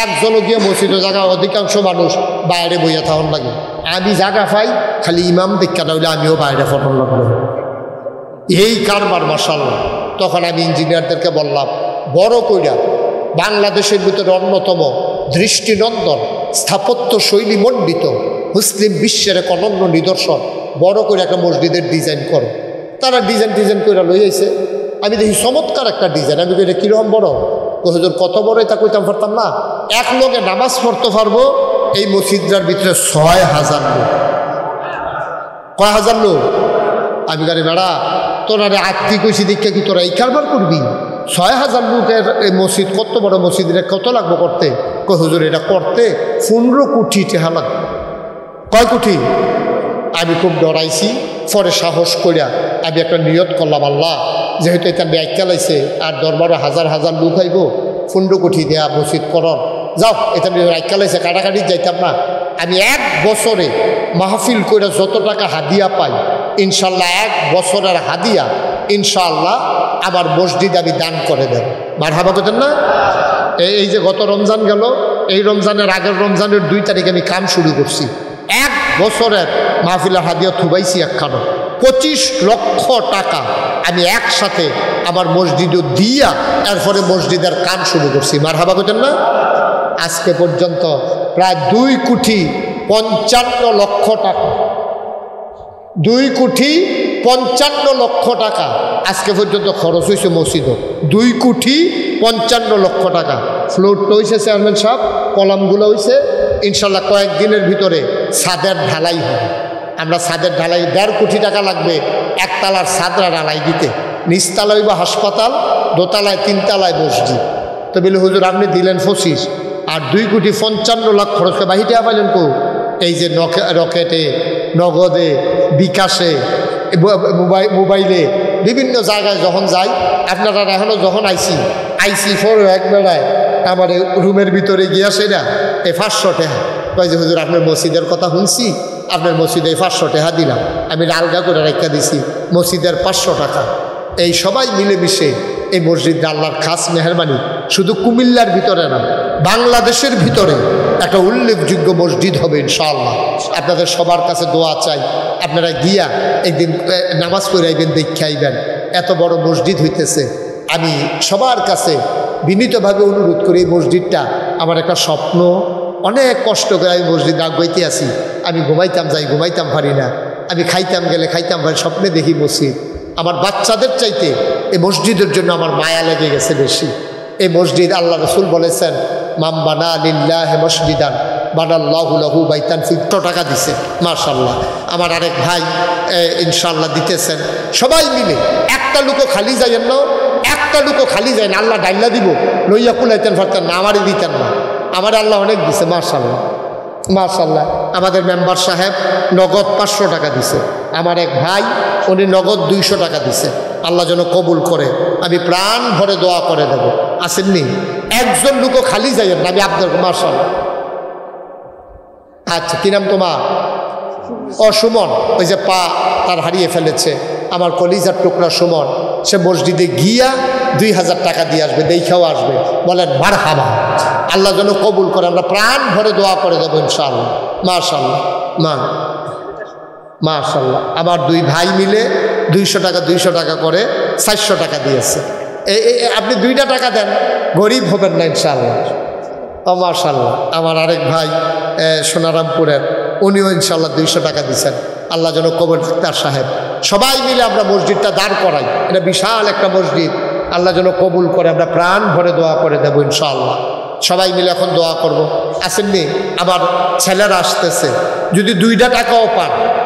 একজনও গিয়ে মসজিদে জায়গা, অধিকাংশ মানুষ বাইরে বইয়া থাকুন লাগে। আমি জায়গা পাই খালি ইমাম দেখা না হইলে আমিও বাইরে ফটন লাগলো। এই কারবার মাশাআল্লাহ। তখন আমি ইঞ্জিনিয়ারদেরকে বললাম, বড় কইরা বাংলাদেশের ভিতরে অন্যতম দৃষ্টিনন্দন স্থাপত্য শৈলী মণ্ডিত মুসলিম বিশ্বের এক অনন্য নিদর্শন বড় করে একটা মসজিদের ডিজাইন করো। তারা ডিজাইন করে লই আইছে। আমি দেখি চমৎকার একটা ডিজাইন। আমি এটা কীরকম বড়? হুজুর কত বড়? এটা কইতাম পারতাম না। এক লোকে নামাজ পড়তে পারবো এই মসজিদটার ভিতরে 6000 লোক। কয় হাজার লোক? আমি গাড়ি বেড়া তোরা আত্মি কইছি দেখে কি তোরা এই কারবার করবি? 6000 লোকের এই মসজিদ, কত বড় মসজিদ, এটা কত লাগবে করতে? কয় হুজুর এটা করতে 15 কোটি টাকা লাগবে। কয় কোটি? আমি খুব ডরাইছি। পরে সাহস করিয়া আমি একটা নিয়ত করলাম, আল্লাহ যেহেতু এটা ব্যাখ্যা লাইছে আর দরবারে হাজার হাজার লোক আইব, 15 কোটি দেয়া মসজিদ করন, যাও এটা ব্যাখ্যা লাইছে, কাটাকাটি যাইতাম না। আমি 1 বছরে মাহফিল করে যত টাকা হাদিয়া পাই, ইনশাল্লাহ 1 বছরের হাদিয়া ইনশাআল্লাহ আমার মসজিদ আমি দান করে দেব। মারহাবা বলেন না? এই যে গত রমজান গেল, এই রমজানের আগের রমজানের 2 তারিখে আমি কাম শুরু করছি। 1 বছরের মাহফিলের হাদিয়া থুবাইছি একখানো 25 লক্ষ টাকা আমি একসাথে আমার মসজিদও দিয়া এরপরে মসজিদের কাম শুরু করছি। মারহাবা বলেন না? আজকে পর্যন্ত প্রায় 2 কোটি 55 লক্ষ টাকা, 2 কোটি 55 লক্ষ টাকা আজকে পর্যন্ত খরচ হয়েছে মসজিদও। 2 কোটি 55 লক্ষ টাকা। ফ্লোরটা হয়েছে চেয়ারম্যান সাহেব, কলামগুলো হয়েছে। ইনশাল্লাহ কয়েকদিনের ভিতরে ছাদের ঢালাই হবে। আমরা ছাদের ঢালাই 1.5 কোটি টাকা লাগবে একতলার ছাদরা ঢালাই দিতে। নিচতলা হইব হাসপাতাল, দোতলায় 3 তলায় মসজিদ। তো বলে হুজুর আপনি দিলেন 25 আর 2 কোটি 55 লাখ খরচ করে বাহিরে পাইলেন কো? এই যে রকেটে, নগদে, বিকাশে, মোবাইলে, বিভিন্ন জায়গায় যখন যাই, আপনারা এখনও যখন আইসি ফোর এক বেলায় আমার রুমের ভিতরে গিয়া সেটা এই 500 টাকা কয় যে হুজুর আপনার মসজিদের কথা শুনছি, আপনার মসজিদে 500 টাকা দিলাম। আমি আলগা করে রেখা দিছি মসজিদের 500 টাকা। এই সবাই মিলেমিশে এই মসজিদটা আল্লাহর খাস মেহরবানি শুধু কুমিল্লার ভিতরে না, বাংলাদেশের ভিতরে একটা উল্লেখযোগ্য মসজিদ হবে ইনশাআল্লাহ। আপনাদের সবার কাছে দোয়া চাই, আপনারা গিয়া একদিন নামাজ পড়ে আইবেন, দেখে আইবেন। এত বড় মসজিদ হইতেছে। আমি সবার কাছে বিনীতভাবে অনুরোধ করি, এই মসজিদটা আমার একটা স্বপ্ন। অনেক কষ্ট করে আমি মসজিদ আগাইতে আসি। আমি ঘুমাইতাম যাই, ঘুমাইতাম পারি না। আমি খাইতাম গেলে খাইতাম পারি, স্বপ্নে দেখি মসজিদ। আমার বাচ্চাদের চাইতে এই মসজিদের জন্য আমার মায়া লেগে গেছে বেশি। এই মসজিদ আল্লাহ রসুল বলেছেন, মাম বানা লিল্লাহি মসজিদান বানাল্লাহু লাহু বাইতান ফি। টাকা দিছে মাশাআল্লাহ। আমার আরেক ভাই ইনশাআল্লাহ দিতেছেন। সবাই মিলে একটা লোকও খালি যাইয়েন না, একটা লোকও খালি যায় না। আল্লাহ ডাইল্লা দিব, লইয়া কুলাইতেন পারতেন না, আমারই দিতেন না। আমার আল্লাহ অনেক দিছে মাশাআল্লাহ মাশাআল্লাহ। আমাদের মেম্বার সাহেব নগদ 500 টাকা দিছে। আমার এক ভাই উনি নগদ 200 টাকা দিছে। আল্লাহ যেন কবুল করে, আমি প্রাণ ভরে দোয়া করে দেব। আসেননি একজন লোকও খালি যাইয়েন না। আমি আপনার মাশাআল্লাহ। আচ্ছা, কি নাম তোমার? সুমন, ওই যে পা তার হারিয়ে ফেলেছে, আমার কলিজার টুকরা সুমন, সে মসজিদে গিয়া 2000 টাকা দিয়ে আসবে, দেখাও আসবে। বলেন মারহাবা। আল্লাহ যেন কবুল করে, আমরা প্রাণ ভরে দোয়া করে দেবো ইনশাআল্লাহ। মাশাআল্লাহ, মাশাআল্লাহ। আমার 2 ভাই মিলে 200 টাকা করে 400 টাকা দিয়েছে। আপনি 2টা টাকা দেন, গরিব হবেন না ইনশাআল্লাহ। মাশাআল্লাহ। আমার আরেক ভাই সোনারামপুরের, উনিও ইনশাআল্লাহ 200 টাকা দিয়েছেন। আল্লাহ যেন কবর ডাক্তার সাহেব, সবাই মিলে আমরা মসজিদটা দাঁড় করাই, এটা বিশাল একটা মসজিদ, আল্লাহ যেন কবুল করে, আমরা প্রাণ ভরে দোয়া করে দেবো ইনশাআল্লাহ। সবাই মিলে এখন দোয়া করব। আসেননি? আবার ছেলেরা আসতেছে, যদি 2টা টাকাও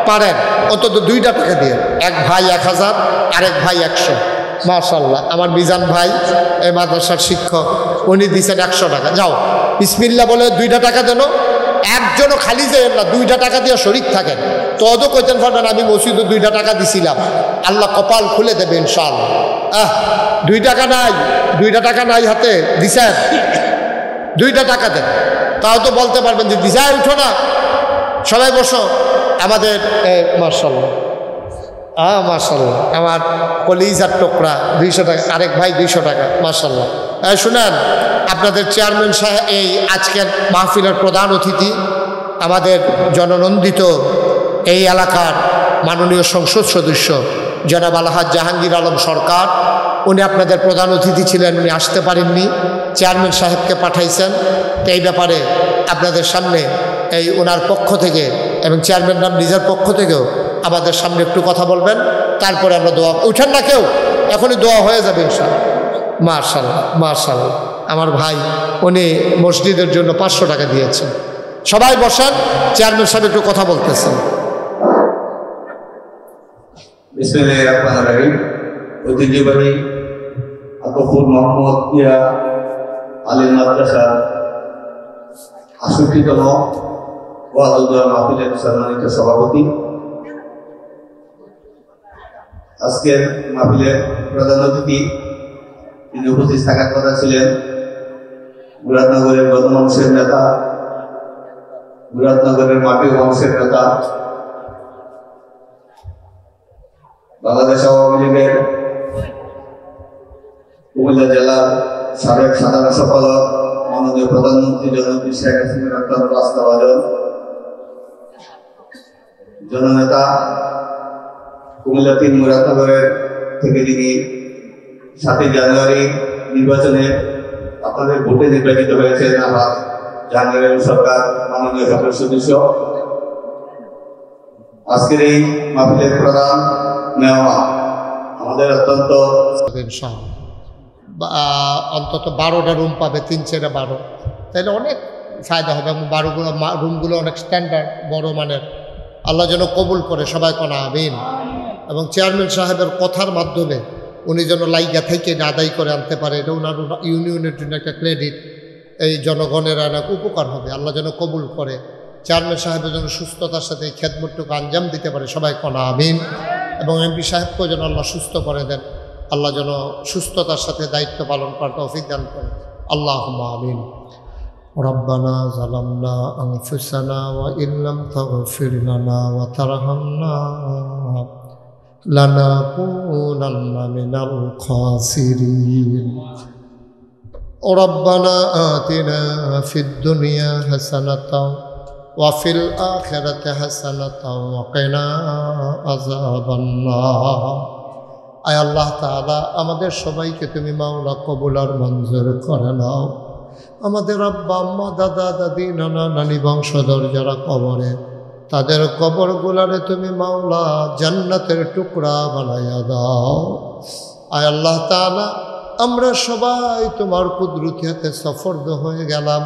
পারেন অন্তত 2টা টাকা দিয়ে, এক ভাই 1000, আরেক ভাই 100। মাশাআল্লাহ। আমার মিজান ভাই এই মাদ্রাসার শিক্ষক, উনি দিয়েছেন 100 টাকা। যাও বিসমিল্লাহ বলে 2টা টাকা দেন, একজনও খালি যাবেন না, 2টা টাকা দিয়ে শরীক থাকেন। তো কইতেন পারবেন আমি মসজিদে 2টা টাকা দিছিলাম, আল্লাহ কপাল খুলে দেবে ইনশাআল্লাহ। 2টা টাকা নাই হাতে, দিছেন 2টা টাকা দেন, তাও তো বলতে পারবেন যে দিশায় উঠো না, সবাই বসো। আমাদের মাশাআল্লাহ, মাশাআল্লাহ, আমার কলিজার টুকরা 200 টাকা, আরেক ভাই 200 টাকা। মাশাআল্লাহ। শুনেন, আপনাদের চেয়ারম্যান সাহেব এই আজকের মাহফিলের প্রধান অতিথি, আমাদের জননন্দিত এই এলাকার মাননীয় সংসদ সদস্য জনাব আলহাজ জাহাঙ্গীর আলম সরকার, উনি আপনাদের প্রধান অতিথি ছিলেন, উনি আসতে পারেননি, চেয়ারম্যান সাহেবকে পাঠাইছেন। তো এই ব্যাপারে আপনাদের সামনে এই ওনার পক্ষ থেকে এবং চেয়ারম্যান নাম নিজের পক্ষ থেকেও আমাদের সামনে একটু কথা বলবেন, তারপরে আমরা দোয়া। উঠেন না কেউ, এখনই দোয়া হয়ে যাবে ইনশাআল্লাহ। মাশাআল্লাহ, মাশাআল্লাহ। আমার ভাই উনি মসজিদের জন্য 500 টাকা দিয়েছেন। সবাই বসেন, চেয়ারম্যান সাহেব একটু কথা বলতেছেন। বিসমিল্লাহির রহমানির রহিম। ঐতিহ্যবাহী আকবর মোহাম্মদ ইয়া আলিম মাদ্রাসা ৬৮তম ওয়াজুদ্দোয়া মাহফিলের সম্মানিত সভাপতি, আজকের মাহফিলের প্রধান অতিথি, তিনি উপস্থিত থাকার কথা ছিলেন মুরাদনগরের গণমানুষের নেতা, মুরাদনগরের মাটি মানুষের নেতা, বাংলাদেশ আওয়ামী লীগের কুমিল্লা জেলার সাবেক সাধারণ সম্পাদক, মাননীয় প্রধানমন্ত্রী জননেত্রী শেখ হাসিনার অত্যন্ত আস্থাভাজন জননেতা, কুমিল্লা 3 মুরাদনগরের থেকে যিনি 7 জানুয়ারি নির্বাচনে আপনাদের ভোটে নির্বাচিত হয়েছেন, আমার জাহাঙ্গীর সরকার মাননীয় সংসদ সদস্য, আজকের এই মাহফিলের প্রধান মেহমান, আমাদের অত্যন্ত অন্তত 12টা রুম পাবে, 3-4 12, তাহলে অনেক ফায়দা হবে। এবং 12গুলো রুমগুলো অনেক স্ট্যান্ডার্ড বড় মানের। আল্লাহ যেন কবুল করে, সবাই কোনা আমিন। এবং চেয়ারম্যান সাহেবের কথার মাধ্যমে উনি যেন লাইগা থেকে আদায় করে আনতে পারে, এটা ওনার ইউনিয়নের জন্য একটা ক্রেডিট, এই জনগণের অনেক উপকার হবে। আল্লাহ যেন কবুল করে, চেয়ারম্যান সাহেবের জন্য সুস্থতার সাথে এই খেদমতটুকু আঞ্জাম দিতে পারে, সবাই কোনা আমিন। এবং এমপি সাহেবকেও যেন আল্লাহ সুস্থ করে দেন, আল্লাহ যেন সুস্থতার সাথে দায়িত্ব পালন করার তৌফিক দান করে। আল্লাহুম্মা আমিন। রব্বানা যালামনা আনফুসানা ওয়া ইল্লাম তাগফির লানা ওয়া তারহামনা লানাকুনান্না মিনাল খাসিরিন। রব্বানা আতিনা ফিদ দুনিয়া হাসানাতাও ওয়া ফিল আখিরাতি হাসানাতাও ওয়া কিনা আযাবান্নার। আয় আল্লাহ তাআলা, আমাদের সবাইকে তুমি মাওলা কবুল আর মঞ্জুর করে নাও। আমাদের আব্বা আম্মা, দাদা দাদি, নানা নানি, বংশধর যারা কবরে, তাদের কবরগুলারে তুমি মাওলা জান্নাতের টুকরা বানাইয়া দাও। আয় আল্লাহ তাআলা, আমরা সবাই তোমার কুদরতি হাতে সফরদ হয়ে গেলাম,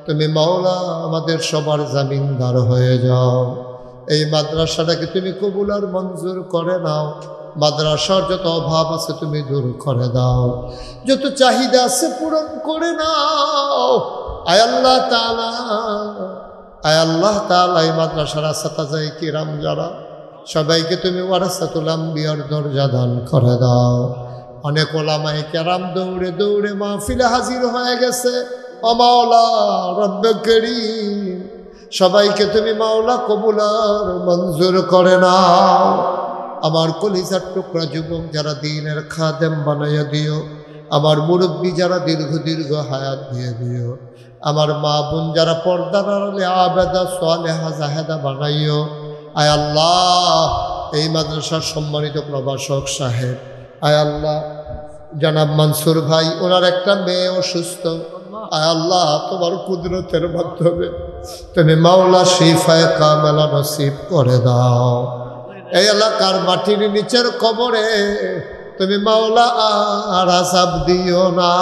তুমি মাওলা আমাদের সবার জামিনদার হয়ে যাও। এই মাদ্রাসাটাকে তুমি কবুল আর মঞ্জুর করে নাও। মাদ্রাসার যত অভাব আছে তুমি দূর করে দাও, যত চাহিদা আছে পূরণ করে নাও। আয় আল্লাহ তাআলা, আয় আল্লাহ তাআলা, এই মাদ্রাসার আসাতাজায়ে কিরাম যারা, সবাইকে তুমি ওয়ারাসাতুল আম্বিয়ার দরজা দান করে দাও। অনেক ওলামায়ে কেরাম দৌড়ে দৌড়ে মাহফিলে হাজির হয়ে গেছে। ও মাওলা রব্বে করিম, সবাইকে তুমি মাওলা কবুল আর মঞ্জুর করে নাও। আমার কলিজার টুকরা যুবক যারা দিনের খাদেম বানাইয়া দিও, আমার মুরব্বী যারা দীর্ঘ দীর্ঘ হায়াত দিয়ে দিও, আমার মা বোন যারা পর্দার আড়ালে আবেদা সালেহা জাহেদা বানাইও। আয় আল্লাহ, এই মাদ্রাসার সম্মানিত প্রভাষক সাহেব, আয় আল্লাহ জনাব মনসুর ভাই, ওনার একটা মেয়ে অসুস্থ, আয় আল্লাহ তোমার কুদরতের মাধ্যমে তুমি মাওলা শিফায়ে কামেলা নসিব করে দাও। এই এলাকার মাটির নিচের কবরে তুমি মাওলা আর আযাব দিও না।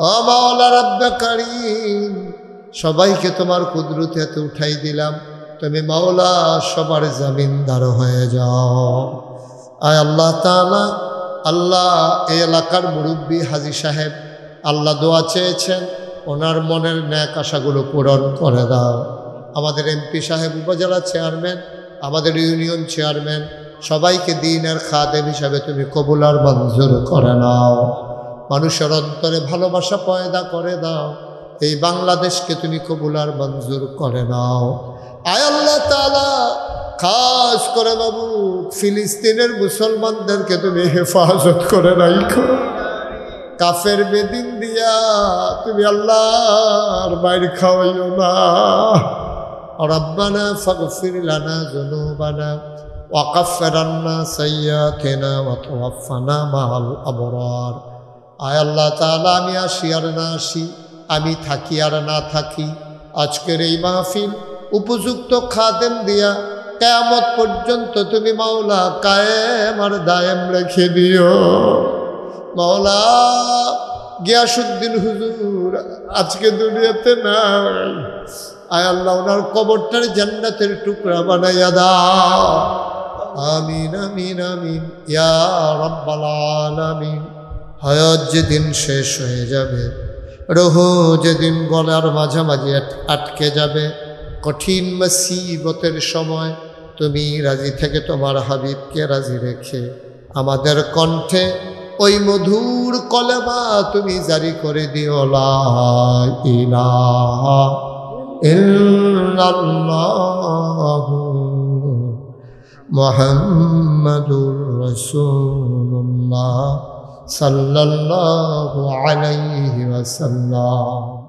ও মাওলা রব্বে কারীম, সবাইকে তোমার কুদরতে উঠাই দিলাম, তুমি মাওলা সবার জামিনদার হয়ে যাও। আয় আল্লাহ তাআলা, আল্লাহ এই এলাকার মুরব্বী হাজী সাহেব আল্লাহ দোয়া চেয়েছেন, ওনার মনের ন্যাক আশাগুলো পূরণ করে দাও। আমাদের এমপি সাহেব, উপজেলা চেয়ারম্যান, আমাদের ইউনিয়ন চেয়ারম্যান, সবাইকে দ্বীনের খাদেম হিসাবে তুমি কবুল আর মঞ্জুর করে নাও। মানুষের অন্তরে ভালোবাসা পয়দা করে দাও। এই বাংলাদেশকে তুমি কবুল আর মঞ্জুর করে নাও। আয় আল্লাহ তাআলা, খাস করে বাবু ফিলিস্তিনের মুসলমানদেরকে তুমি হেফাজত করে রাখো। কাফের বেদিন দিয়া তুমি আল্লাহর বাইর খাওয়াইও না। রব্বানা ফাগফির লানা যুনুবানা ওয়া কাফফির আন্না সাইয়্যাতিনা ওয়া তাওয়াফফানা মাআল আবরার। আয় আল্লাহ তাআলা, আমি আসি আর না আসি, আমি থাকি আর না থাকি, আজকের এই মাহফিল উপযুক্ত খাদেম দিয়া কিয়ামত পর্যন্ত তুমি মাওলা কায়েম আর দায়েম রেখে দিও। মাওলা গিয়াসউদ্দিন হুজুর আজকে দুনিয়াতে নাই, আয় আল্লাহ ওনার কবরটার জান্নাতের টুকরা বানাইয়া দাও। আমিন আমিন আমিন ইয়া রাব্বাল আলামিন। হায়াত যেদিন শেষ হয়ে যাবে, রুহ যেদিন গলার মাঝামাঝি আটকে যাবে, কঠিন মুসিবতের সময় তুমি রাজি থেকে তোমার হাবিবকে রাজি রেখে আমাদের কণ্ঠে ওই মধুর কলেমা তুমি জারি করে দিও, লা ইলাহা ইল্লাল্লাহু মুহাম্মাদুর রাসূলুল্লাহ সাল্লাল্লাহু আলাইহি ওয়াসাল্লাম।